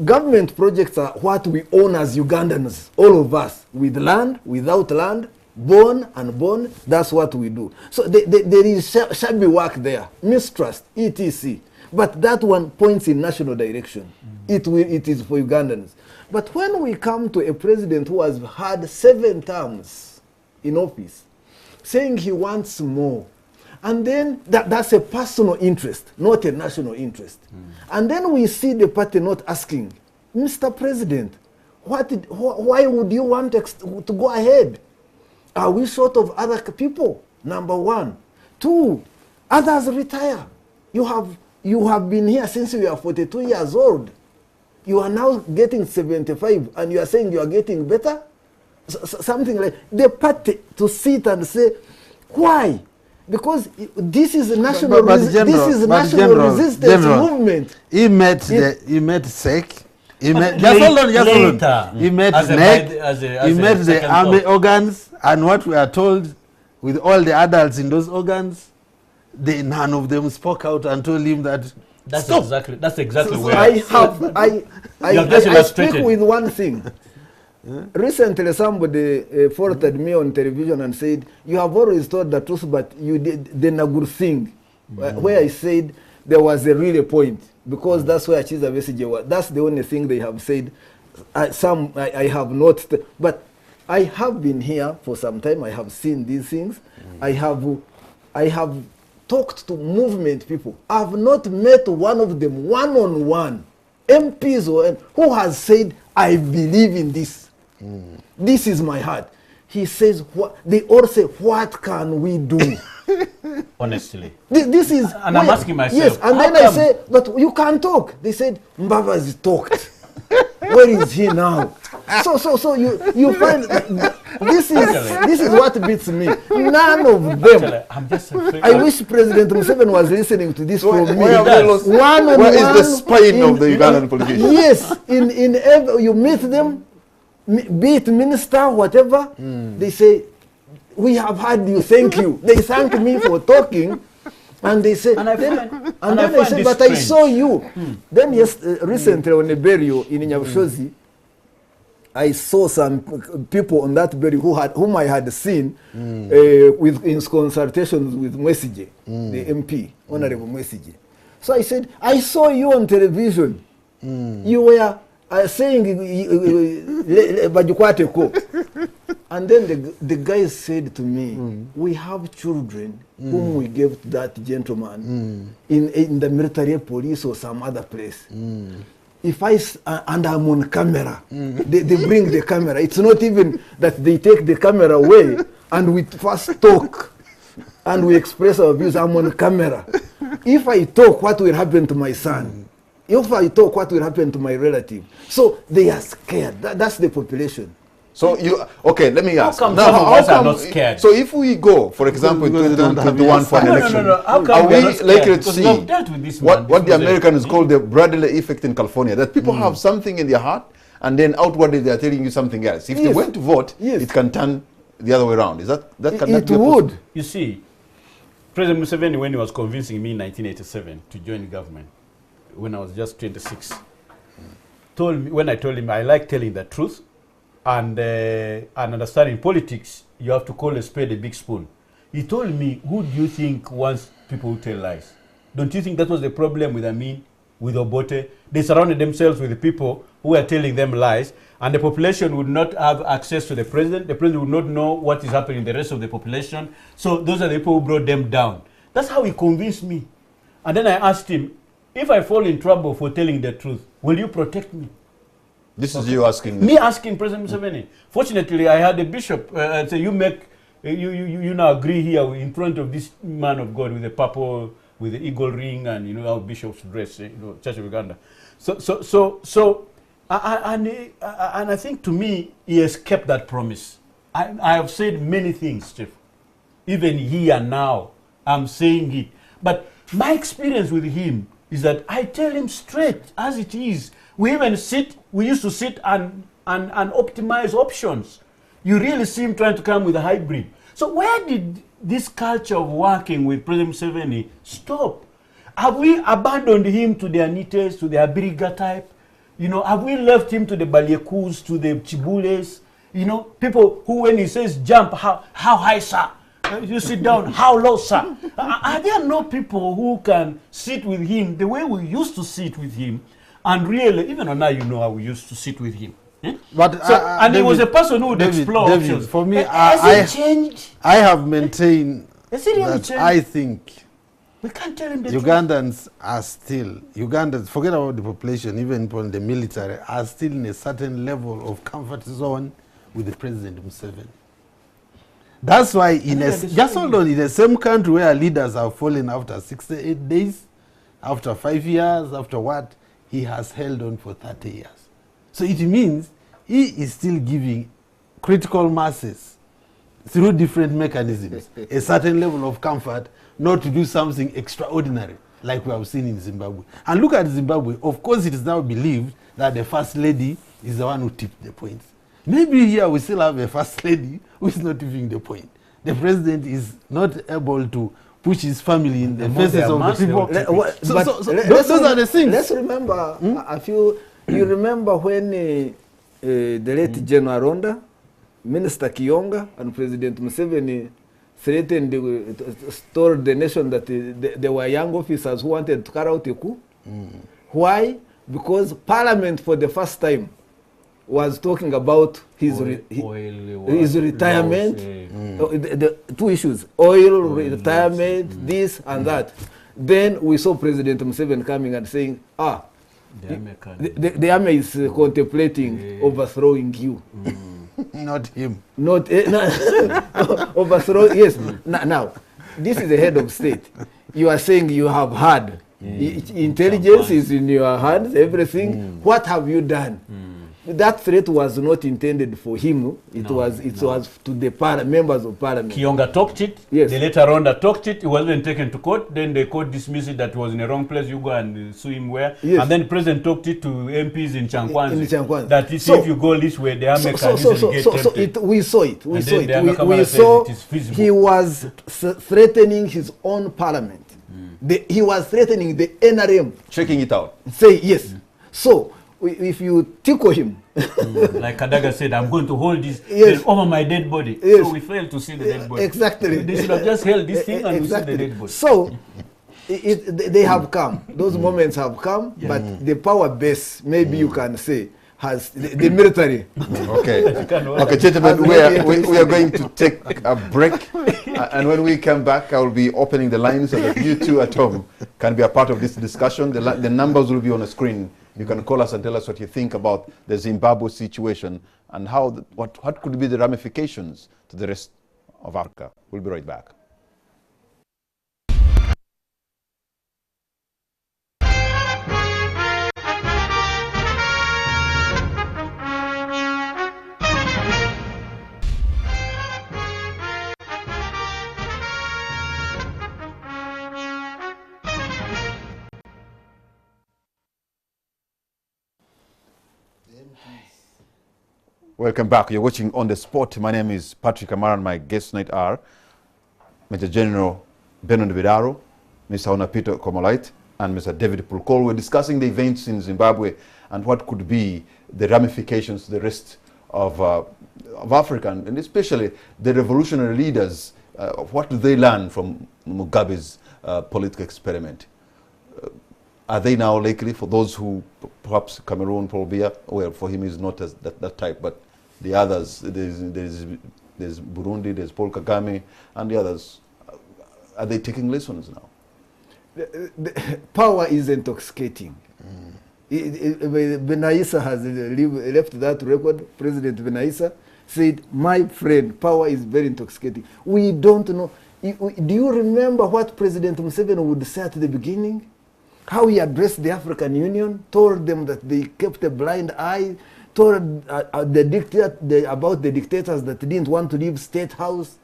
Government projects are what we own as Ugandans, all of us, with land, without land, born, unborn. That's what we do. So there is shabby work there, mistrust, etc. But that one points in national direction. It is for Ugandans. But when we come to a president who has had 7 terms in office, saying he wants more, and then that's a personal interest, not a national interest. And then we see the party not asking, Mr. President, why would you want to go ahead? Are we short of other people? Number one. 2, others retire. You have been here since you are 42 years old. You are now getting 75 and you are saying you are getting better? Something like the party to sit and say, why? Because this is a national resistance movement. He met SEC. He met He met NEC. He met the army organs, and what we are told, with all the adults in those organs, none of them spoke out and told him that. That's stop. exactly So where I speak with one thing. Recently, somebody faulted me on television and said, you have always told the truth, but you did the Nagur thing, where I said there was a real point, because that's where Chiza Besigye was. That's the only thing they have said. I have not, but I have been here for some time. I have seen these things. I have talked to movement people. I have not met one of them one-on-one, MPs who has said, I believe in this. This is my heart. He says, they all say, what can we do? Honestly. This is. And I'm asking myself. Yes, and then I say, but you can't talk. They said, Mbabazi talked. Where is he now? So you find this is what beats me. None of them. I'm just afraid. I wish President Museveni was listening to this from me. Where is the spine of the Ugandan politician? Yes, in every, you meet them, be it minister, whatever, they say, we have heard you, thank you. They thank me for talking, and they say, then I say, but I saw you. Then recently on a burial in Nyabushozi, I saw some people on that burial whom I had seen in consultations with Mwesige, the MP, Honorable Mwesige. So I said, I saw you on television. You were saying, and then the guy said to me, we have children whom we gave to that gentleman in the military police or some other place. and I'm on camera, they bring the camera. It's not even that they take the camera away and we first talk and we express our views. I'm on camera. If I talk, what will happen to my son? If I talk, what will happen to my relative? So they are scared. That's the population. So okay, let me ask. How come some of us are not scared? So if we go, for example, in 2021 for an election, How come are we are we not scared? likely to Because see we've dealt with this what man. the Americans call the Bradley effect in California? That people have something in their heart, and then outwardly they are telling you something else. If they went to vote, it can turn the other way around. Is that can that It be a would. You see, President Museveni, when he was convincing me in 1987 to join the government, when I was just 26, told me, when I told him I like telling the truth, and understanding politics, you have to call a spade a big spoon. He told me, who do you think wants people who tell lies? Don't you think that was the problem with Amin, with Obote? They surrounded themselves with the people who were telling them lies, and the population would not have access to the president. The president would not know what is happening in the rest of the population. So those are the people who brought them down. That's how he convinced me. And then I asked him, if I fall in trouble for telling the truth, will you protect me? This is you asking Me asking President Museveni. Fortunately, I had a bishop say, you now agree here in front of this man of God with the purple, with the eagle ring, and you know how bishops dress, Church of Uganda. And I think to me, he has kept that promise. I have said many things, Chief. Even here now, I'm saying it. But my experience with him is that I tell him straight as it is. We used to sit and optimize options. You really see him trying to come with a hybrid. So where did this culture of working with President Museveni stop? Have we abandoned him to the Anites, to the Abiriga type? Have we left him to the Balyekus, to the Chibules? People who, when he says jump, how high, sir? You sit down, how low, sir? Are there no people who can sit with him the way we used to sit with him? And really, even now, how we used to sit with him. But and he was a person who would explore options. For me, has it changed? I have maintained Has it really that changed? I think We can't tell him the Ugandans are still, forget about the population, even from the military, are still in a certain level of comfort zone with the President Museveni. That's why just hold on, in the same country where leaders have fallen after 68 days, after 5 years, after what, he has held on for 30 years. So it means he is still giving critical masses through different mechanisms a certain level of comfort not to do something extraordinary like we have seen in Zimbabwe. And look at Zimbabwe. Of course, it is now believed that the First Lady is the one who tipped the points. Maybe here we still have a First Lady who is not tipping the point. The President is not able to push his family in the faces of the people. Those are the things. Let's remember you remember when the late General Ronda, Minister Kiyonga, and President Museveni threatened, told the nation that there were young officers who wanted to carry out a coup. Why? Because Parliament for the first time was talking about his retirement. The two issues, oil, retirement, this and that. Then we saw President Museveni coming and saying, the army is contemplating overthrowing you. Not him. Overthrow, yes. Now, this is the head of state. You are saying you have had. Intelligence is in your hands, everything. What have you done? That threat was not intended for him. It was to the members of parliament. Kiyonga talked it. Yes. The later Ronda talked it. It wasn't taken to court. Then the court dismissed it that was in the wrong place. You go and sue him where. Yes. And then the president talked it to MPs in Chankwanzi. That if you go this way, the army can easily get tempted. We saw it. We saw he was threatening his own parliament. He was threatening the NRM. Checking it out. Say yes. So if you tickle him, like Kadaga said, I'm going to hold this over my dead body. Yes. So we failed to see the dead body. Exactly. They should have just held this thing and we see the dead body. So they have come. Those moments have come, but the power base, maybe you can say, has the military. Okay, gentlemen, we are going to take a break, and when we come back, I will be opening the lines so that you two at home can be a part of this discussion. The numbers will be on the screen You can call us and tell us what you think about the Zimbabwe situation and how what could be the ramifications to the rest of Africa. We'll be right back. Welcome back. You're watching On the Spot. My name is Patrick Amara and my guests tonight are Major General Bernard Bidaro, Mr. Hona Peter Komolite, and Mr. David Pulkol. We're discussing the events in Zimbabwe and what could be the ramifications to the rest of Africa, and especially the revolutionary leaders. What do they learn from Mugabe's political experiment? Are they now likely, for those who, perhaps Cameroon, Paul Biya, well, for him is not as that type, but the others, there's Burundi, there's Paul Kagame, and the others, are they taking lessons now? The power is intoxicating. Benaissa has left that record. President Benaissa said, my friend, power is very intoxicating. We don't know. Do you remember what President Museveni would say at the beginning? How he addressed the African Union, told them that they kept a blind eye, told about the dictators that didn't want to leave State House.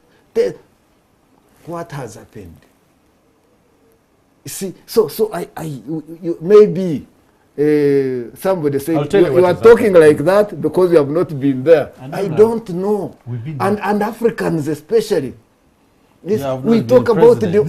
What has happened? You see, maybe somebody said you are talking like that because you have not been there. I don't know. And Africans especially. We talk about the...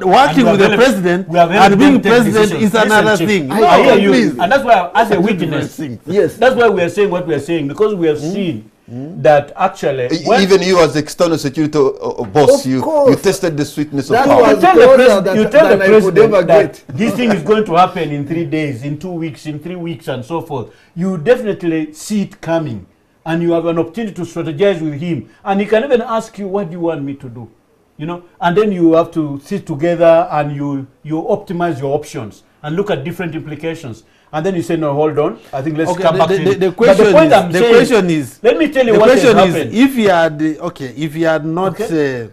Working with the president and being president is another thing. I hear you. And that's why, as a witness, yes, that's why we are saying what we are saying, because we have seen that actually... Even you as external security boss, you tested the sweetness of power. power. You tell the president that this thing is going to happen in 3 days, in 2 weeks, in 3 weeks, and so forth. You definitely see it coming. And you have an opportunity to strategize with him. And he can even ask you, what do you want me to do? You know, and then you have to sit together and you optimize your options and look at different implications. And then you say, no, hold on. I think let's come back to it. The question is, let me tell you what has happened. If he had not, if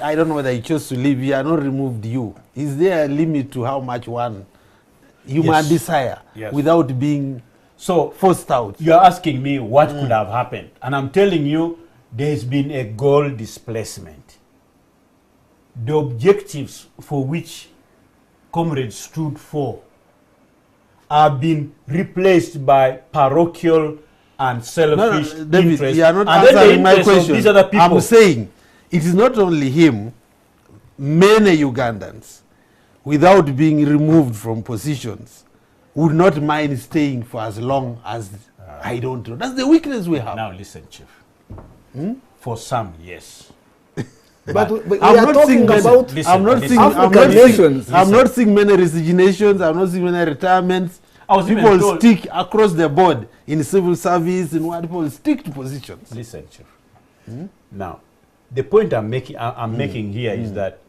I don't know whether he chose to leave, he had not removed you. Is there a limit to how much one human desire without being... So, forced out? You're asking me what could have happened. And I'm telling you, there's been a goal displacement. The objectives for which comrades stood for have been replaced by parochial and selfish David, interests. you are not and answering my question. These other people. I'm saying it is not only him, many Ugandans, without being removed from positions, would not mind staying for as long as, I don't know. That's the weakness we have. Now listen, Chief. For some, yes. but we are talking about I'm not seeing many resignations. I'm not seeing many retirements. People stick across the board in civil service, in what people stick to positions. Listen, Chief. Now, the point I'm making here is that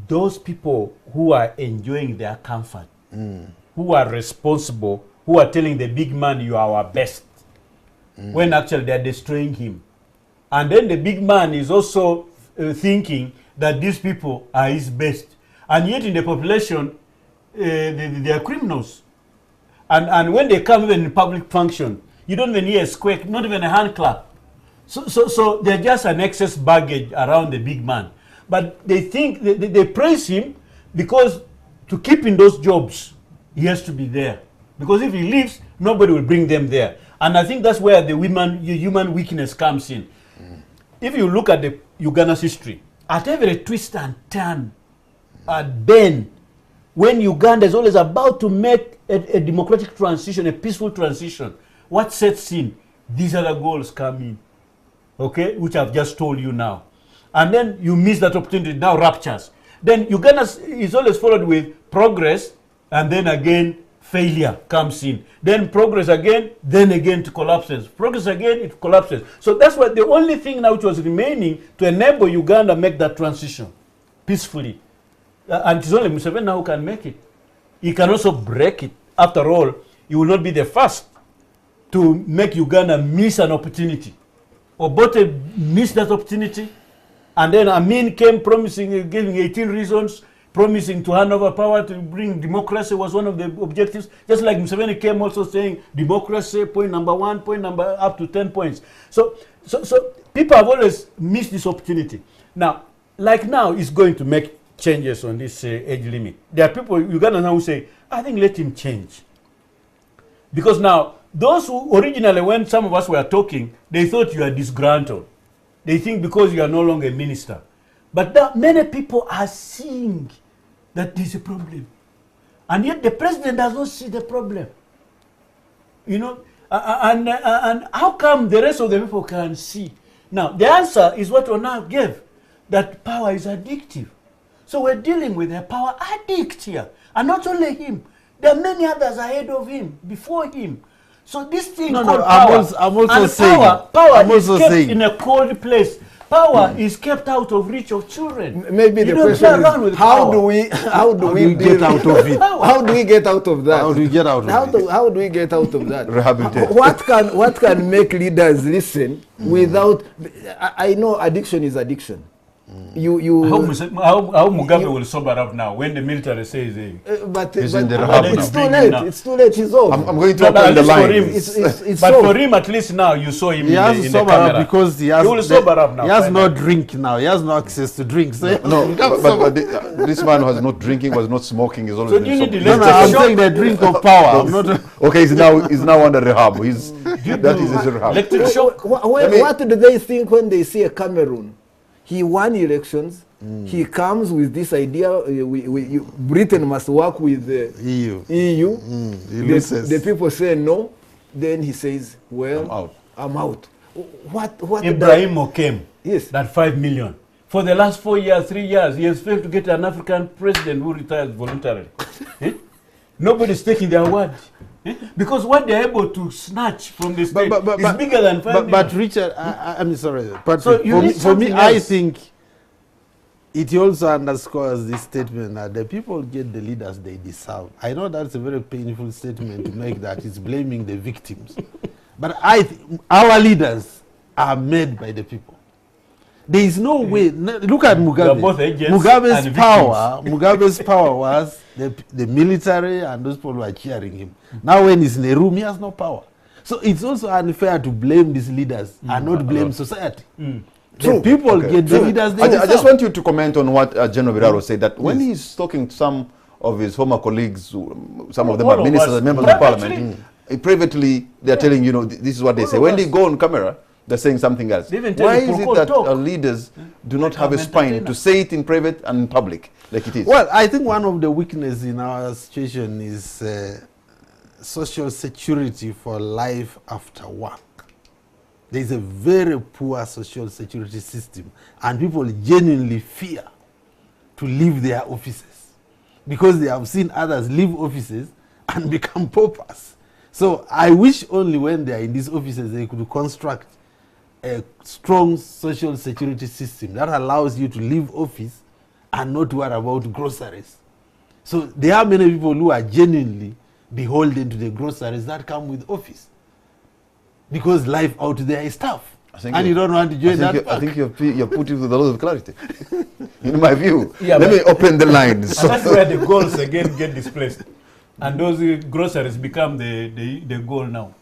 those people who are enjoying their comfort, who are responsible, who are telling the big man, you are our best, when actually they are destroying him. And then the big man is also thinking that these people are his best. And yet in the population, they are criminals. And when they come even in public function, you don't even hear a squeak, not even a hand clap. So they're just an excess baggage around the big man. But they think, they praise him because to keep in those jobs, he has to be there. Because if he leaves, nobody will bring them there. And I think that's where the human weakness comes in. If you look at the Uganda's history, at every twist and turn, then when Uganda is always about to make a democratic transition, a peaceful transition, what sets in? These other goals come in, okay, which I've just told you now. And then you miss that opportunity, now ruptures. Then Uganda is always followed with progress, and then again, failure comes in. Then progress again, then again it collapses. Progress again, it collapses. So that's what the only thing now which was remaining to enable Uganda make that transition peacefully And it's only Museveni now who can make it. He can also break it. After all, he will not be the first to make Uganda miss an opportunity. Obote missed that opportunity, and then Amin came promising, giving 18 reasons, promising to hand over power to bring democracy was one of the objectives. Just like Museveni came also saying democracy, point number 1, point number up to 10 points. So people have always missed this opportunity. Now, like now, he's going to make changes on this age limit. There are people, Uganda now who say, I think let him change. Because now, those who originally, when some of us were talking, they thought you are disgruntled. They think because you are no longer a minister. But now many people are seeing that there's a problem. And yet the president does not see the problem. You know, and how come the rest of the people can see? Now, the answer is what Ona gave, that power is addictive. So we're dealing with a power addict here. And not only him, there are many others ahead of him, before him. So this thing called power, I'm also and saying, power is kept in a cold place. Power is kept out of reach of children. Maybe the question is, how do we get out of it? How do we get out of that? How do we get out of it? How do we get out of that? Rehabilitate. What can make leaders listen without? I know addiction is addiction. How Mugabe will sober up now when the military says but He's in the rehab it's now. too late. It's too late. He's off. I'm going to No, open the at least for line. him. It's But off. for him, at least now you saw him He has in to the sober camera. up because he has, will sober up now, he has no finally. drink now. He has no access to drink. So No, but this man was not drinking, was not smoking. He's always So been do you need sober. the no, I'm Shot. saying the drink of power. I'm not. Okay, he's now under rehab. That is his rehab. Electric shock. What do they think when they see a Cameroon? He won elections. He comes with this idea, Britain must work with the EU. EU. He loses. The people say no. Then he says, well, I'm out. What Ibrahim came. Yes. That 5 million. For the last 4 years, 3 years, he has failed to get an African president who retires voluntarily. Nobody's taking their word. Because what they're able to snatch from the state is bigger than 5 million. But Richard, I'm sorry. But So you need for me, something I else. think it also underscores this statement that the people get the leaders they deserve. I know that's a very painful statement to make, that it's blaming the victims. But our leaders are made by the people. There is no way. Look at They are both Mugabe. agents Mugabe's power was the military, and those people were cheering him. Now when he's in a room, he has no power. So it's also unfair to blame these leaders and not blame society. The people get the leaders they I deserve. just want you to comment on what General Biraro said, that when he's talking to some of his former colleagues, some of them are ministers and members of parliament, privately they're telling, this is what they say. When they go on camera, they're saying something else. Why is it that our leaders do not have a spine to say it in private and in public like it is? Well, I think one of the weaknesses in our situation is social security for life after work. There is a very poor social security system, and people genuinely fear to leave their offices because they have seen others leave offices and become paupers. So I wish only when they are in these offices they could construct a strong social security system that allows you to leave office and not worry about groceries. So there are many people who are genuinely beholden to the groceries that come with office, because life out there is tough, and you don't want to join that. I think you're put it with a lot of clarity. In my view, Yeah, let me open the lines. And that's where the goals again get displaced. And those groceries become the goal now.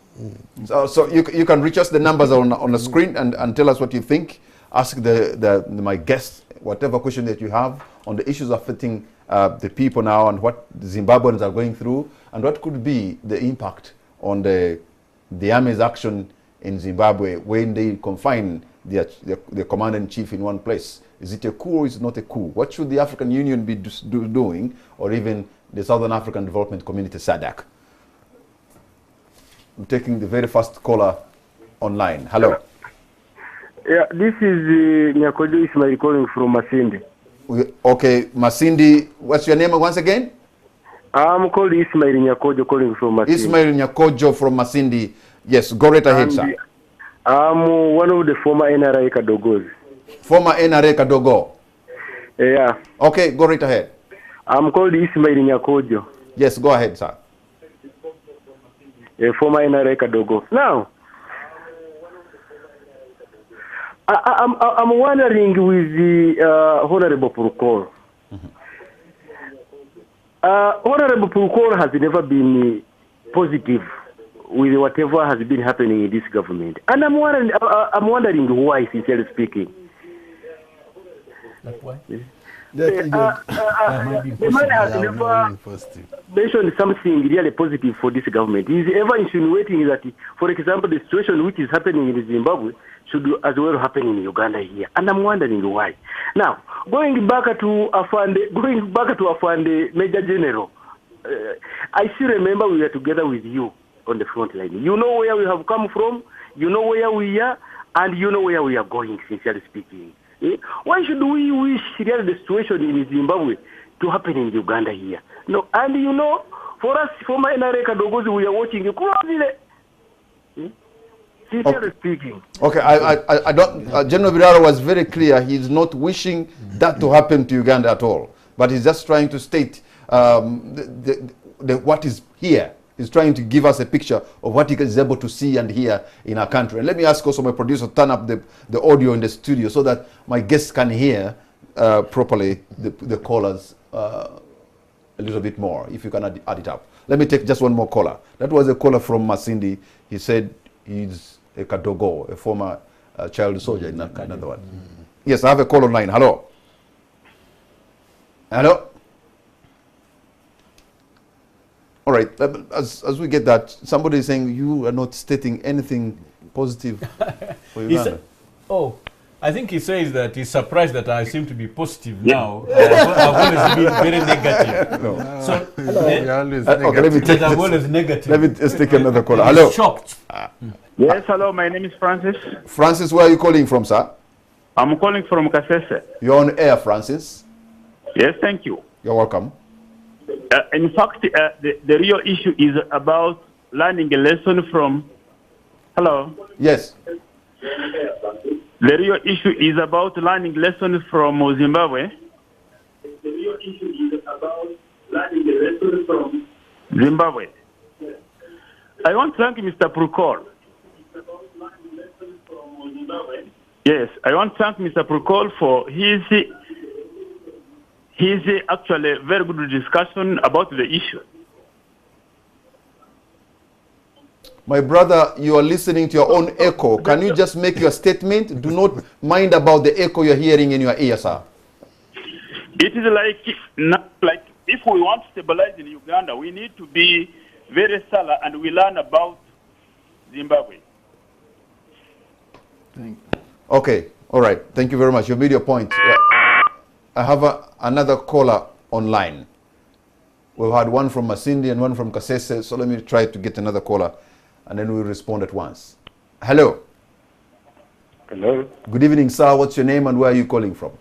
So you can reach us. The numbers are on the screen, and tell us what you think. Ask my guests whatever question that you have on the issues affecting the people now, and what the Zimbabweans are going through, and what could be the impact on the army's action in Zimbabwe when they confine the commander-in-chief in one place. Is it a coup or is it not a coup? What should the African Union be doing, or even the Southern African Development Community, SADC? I'm taking the very first caller online. Hello. Yeah, this is Nyakojo Ismail calling from Masindi. Okay, Masindi, what's your name once again? I'm called Ismail Nyakojo calling from Masindi. Ismail Nyakojo from Masindi. Yes, go right ahead, sir. I'm one of the former NRA Kadogos. Former NRA Kadogo. Yeah. Okay, go right ahead. I'm called Ismail Nyakojo. Yes, go ahead, sir. A former NRA Kadogo. Now, I'm wondering with the Honorable Purukor. Honorable Purukor has never been positive with whatever has been happening in this government. And I'm wondering why, sincerely speaking. Like why? The man has never mentioned something really positive for this government. He's ever insinuating that, for example, the situation which is happening in Zimbabwe should as well happen in Uganda here. And I'm wondering why. Now, going back to Afande Major General, I still remember we were together with you on the front line. You know where we have come from, you know where we are, and you know where we are going, sincerely speaking. Why should we wish really the situation in Zimbabwe to happen in Uganda here? No, and you know, for us, for my NRA Kadogos, we are watching closely. Sincerely speaking. Okay, I don't. General Biraro was very clear. He's not wishing that to happen to Uganda at all, but he's just trying to state what is here. He's trying to give us a picture of what he is able to see and hear in our country. And let me ask also my producer to turn up the audio in the studio so that my guests can hear properly the callers a little bit more, if you can add it up. Let me take just one more caller. That was a caller from Masindi. He said he's a Kadogo, a former child soldier in another one. Yes, I have a call online. Hello. Hello. All right, as we get that, somebody is saying you are not stating anything positive for Uganda. I think he says that he's surprised that I seem to be positive now. I've always been very negative. No. So, okay, let me take I'm always negative. Let me just take another caller. Hello. Shocked. Yes, hello, my name is Francis. Francis, where are you calling from, sir? I'm calling from Kasese. You're on air, Francis. Yes, thank you. You're welcome. In fact, the real issue is about learning a lesson from... Hello? Yes. The real issue is about learning lessons from Zimbabwe. The real issue is about learning a lesson from Zimbabwe. I want to thank Mr. Prukol. Yes, I want to thank Mr. Prukol for his actually very good discussion about the issue. My brother, you are listening to your own echo. Can you just make your statement? Do not mind about the echo you're hearing in your ear, sir. It is like if we want to stabilize in Uganda, we need to be very thorough and we learn about Zimbabwe. Okay, all right. Thank you very much. You made your point. I have another caller online. We've had one from Masindi and one from Kasese, so let me try to get another caller, and then we'll respond at once. Hello. Hello. Good evening, sir. What's your name and where are you calling from?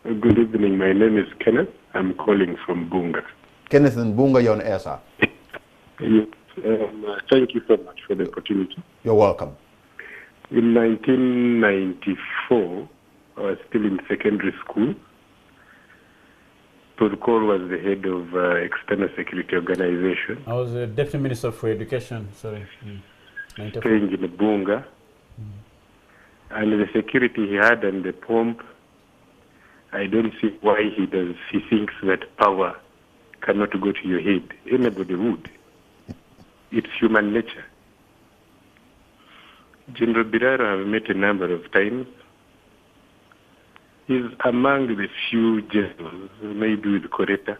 Good evening. My name is Kenneth. I'm calling from Bunga. Kenneth and Bunga, you're on air, sir. Yes. Thank you so much for the opportunity. You're welcome. In 1994, I was still in secondary school. Turkol was the head of External Security Organization. I was the Deputy Minister for Education, sorry. Staying in Bunga. And the security he had and the pomp, I don't see why he thinks that power cannot go to your head. Anybody would. It's human nature. General Biraro I've met a number of times. He's among the few generals, maybe with Koreta,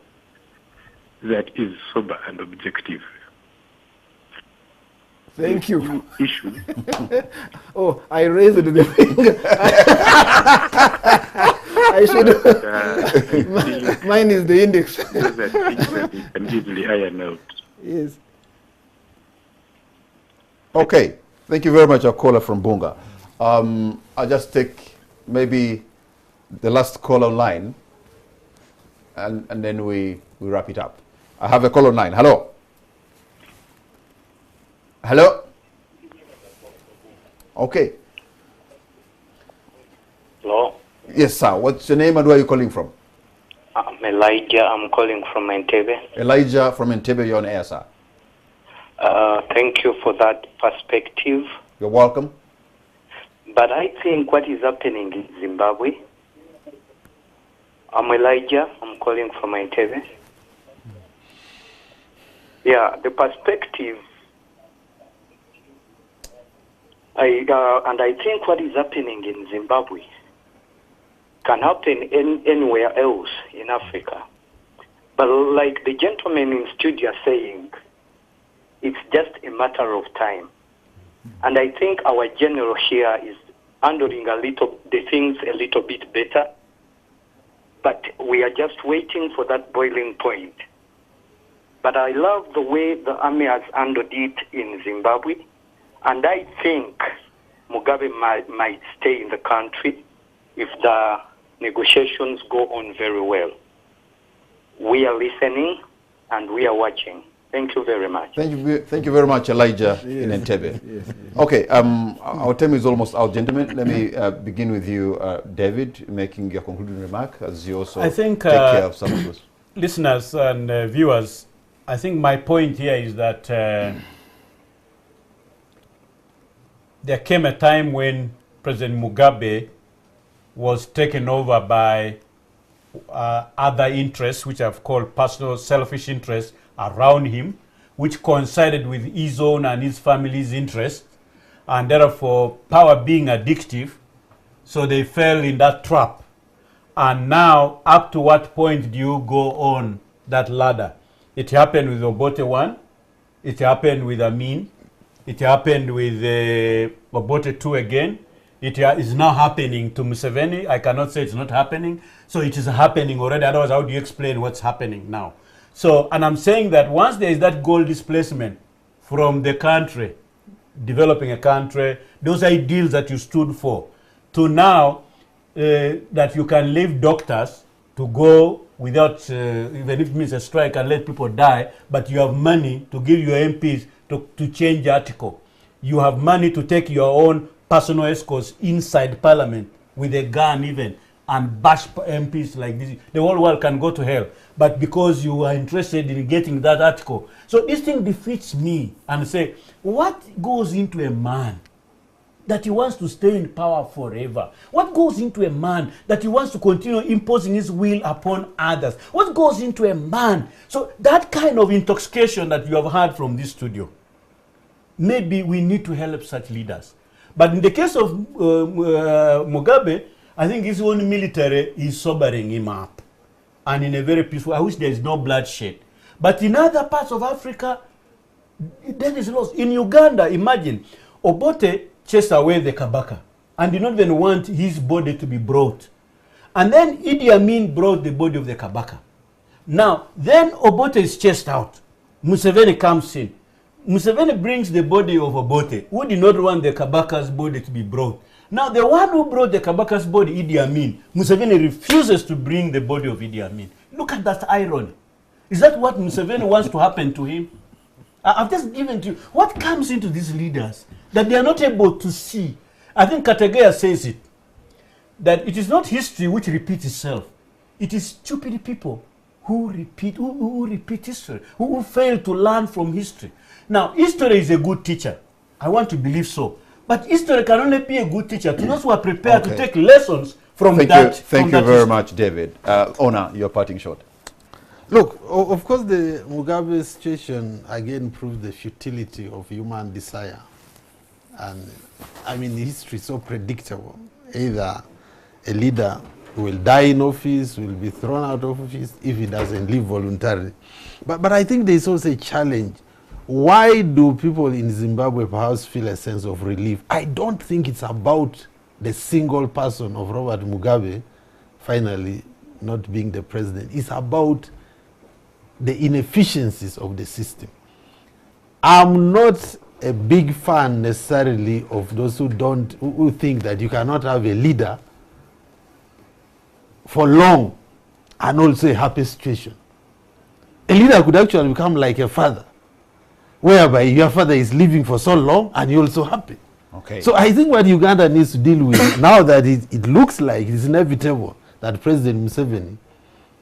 that is sober and objective. Thank you. Issue. Oh, I raised the finger. I should. Mine is the index. Those are things that you can easily iron out. Yes. Okay. Thank you very much, our caller from Bunga. I'll just take maybe the last call online, and then we wrap it up. I have a call online. Hello. Hello. Okay. Hello. Yes, sir. What's your name and where are you calling from? I'm Elijah. I'm calling from Entebbe. Elijah from Entebbe, you're on air, sir. Thank you for that perspective. You're welcome. But I think what is happening in Zimbabwe, I'm Elijah. I'm calling from Entebbe. Yeah, the perspective, and I think what is happening in Zimbabwe can happen anywhere else in Africa. But like the gentleman in studio are saying, it's just a matter of time. And I think our general here is handling the things a little bit better. But we are just waiting for that boiling point. But I love the way the army has handled it in Zimbabwe. And I think Mugabe might stay in the country if the negotiations go on very well. We are listening and we are watching. Thank you very much. Thank you very much, Elijah in Entebbe. Yes. Okay, our time is almost out, gentlemen. Let me begin with you, David, making your concluding remark as you also take care of some of those. Listeners and viewers, I think my point here is that there came a time when President Mugabe was taken over by other interests, which I've called personal selfish interests around him, which coincided with his own and his family's interests, and therefore power being addictive, so they fell in that trap. And now, up to what point do you go on that ladder? It happened with Obote 1, it happened with Amin, it happened with Obote 2 again, it is now happening to Museveni. I cannot say it's not happening. So it is happening already. Otherwise, how do you explain what's happening now? So, and I'm saying that once there is that goal displacement from the country, developing a country, those ideals that you stood for, to now that you can leave doctors to go without, even if it means a strike and let people die, but you have money to give your MPs to change the article. You have money to take your own personal escorts inside parliament with a gun even and bash MPs like this. The whole world can go to hell. But because you are interested in getting that article. So this thing defeats me and say, what goes into a man that he wants to stay in power forever? What goes into a man that he wants to continue imposing his will upon others? What goes into a man? So that kind of intoxication that you have heard from this studio, maybe we need to help such leaders. But in the case of Mugabe, I think his own military is sobering him up. And in a very peaceful, I wish there is no bloodshed. But in other parts of Africa, there is loss. In Uganda, imagine, Obote chased away the Kabaka and did not even want his body to be brought. And then Idi Amin brought the body of the Kabaka. Now, then Obote is chased out. Museveni comes in. Museveni brings the body of Obote, who did not want the Kabaka's body to be brought. Now, the one who brought the Kabaka's body, Idi Amin, Museveni refuses to bring the body of Idi Amin. Look at that irony. Is that what Museveni wants to happen to him? I've just given to you. What comes into these leaders that they are not able to see? I think Kategoya says it, that it is not history which repeats itself. It is stupid people who repeat history, who fail to learn from history. Now, history is a good teacher. I want to believe so. But history can only be a good teacher to those who are prepared to take lessons from that. Thank you very much, David. Ona, your parting shot. Look, of course, the Mugabe situation again proved the futility of human desire. And I mean, history is so predictable. Either a leader will die in office, will be thrown out of office if he doesn't leave voluntarily. But I think there's also a challenge. Why do people in Zimbabwe perhaps feel a sense of relief? I don't think it's about the single person of Robert Mugabe finally not being the president. It's about the inefficiencies of the system. I'm not a big fan necessarily of those who think that you cannot have a leader for long and also a happy situation. A leader could actually become like a father, whereby your father is living for so long and you're also happy. Okay. So I think what Uganda needs to deal with now that it looks like it's inevitable that President Museveni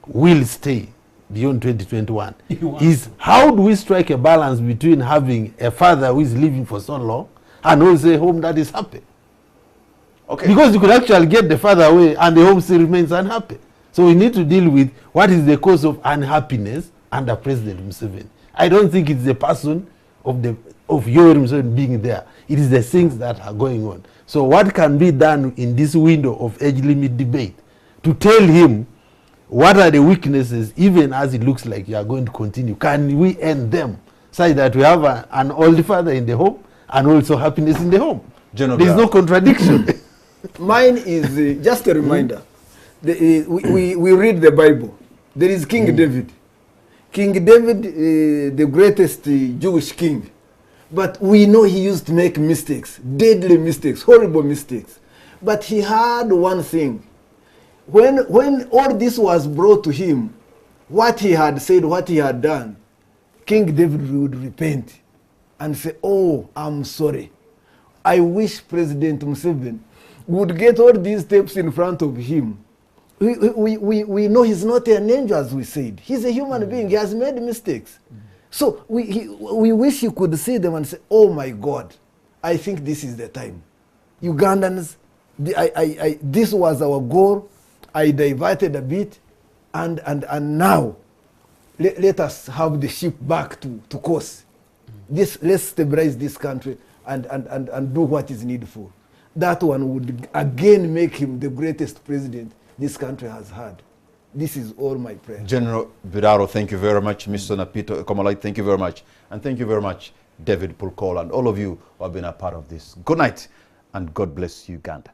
will stay beyond 2021 is how do we strike a balance between having a father who is living for so long and also a home that is happy. Okay. Because you could actually get the father away and the home still remains unhappy. So we need to deal with what is the cause of unhappiness under President Museveni. I don't think it's the person of Yoweri Museveni being there. It is the things that are going on. So what can be done in this window of age limit debate to tell him what are the weaknesses, even as it looks like you are going to continue? Can we end them such that we have an old father in the home and also happiness in the home? There is no contradiction. Mine is just a reminder. We read the Bible. There is King David. King David, the greatest Jewish king. But we know he used to make mistakes, deadly mistakes, horrible mistakes. But he had one thing. When all this was brought to him, what he had said, what he had done, King David would repent and say, oh, I'm sorry. I wish President Museveni would get all these steps in front of him. We know he's not an angel, as we said. He's a human being. He has made mistakes. So we wish he could see them and say, oh my God, I think this is the time. Ugandans, this was our goal. I diverted a bit, and now let us have the ship back to course. Let's stabilize this country and do what is needful. That one would again make him the greatest president this country has had. This is all my prayer. General Biraro, thank you very much. Mr. Napito Komolai, thank you very much. And thank you very much, David Pulkola, and all of you who have been a part of this. Good night, and God bless Uganda.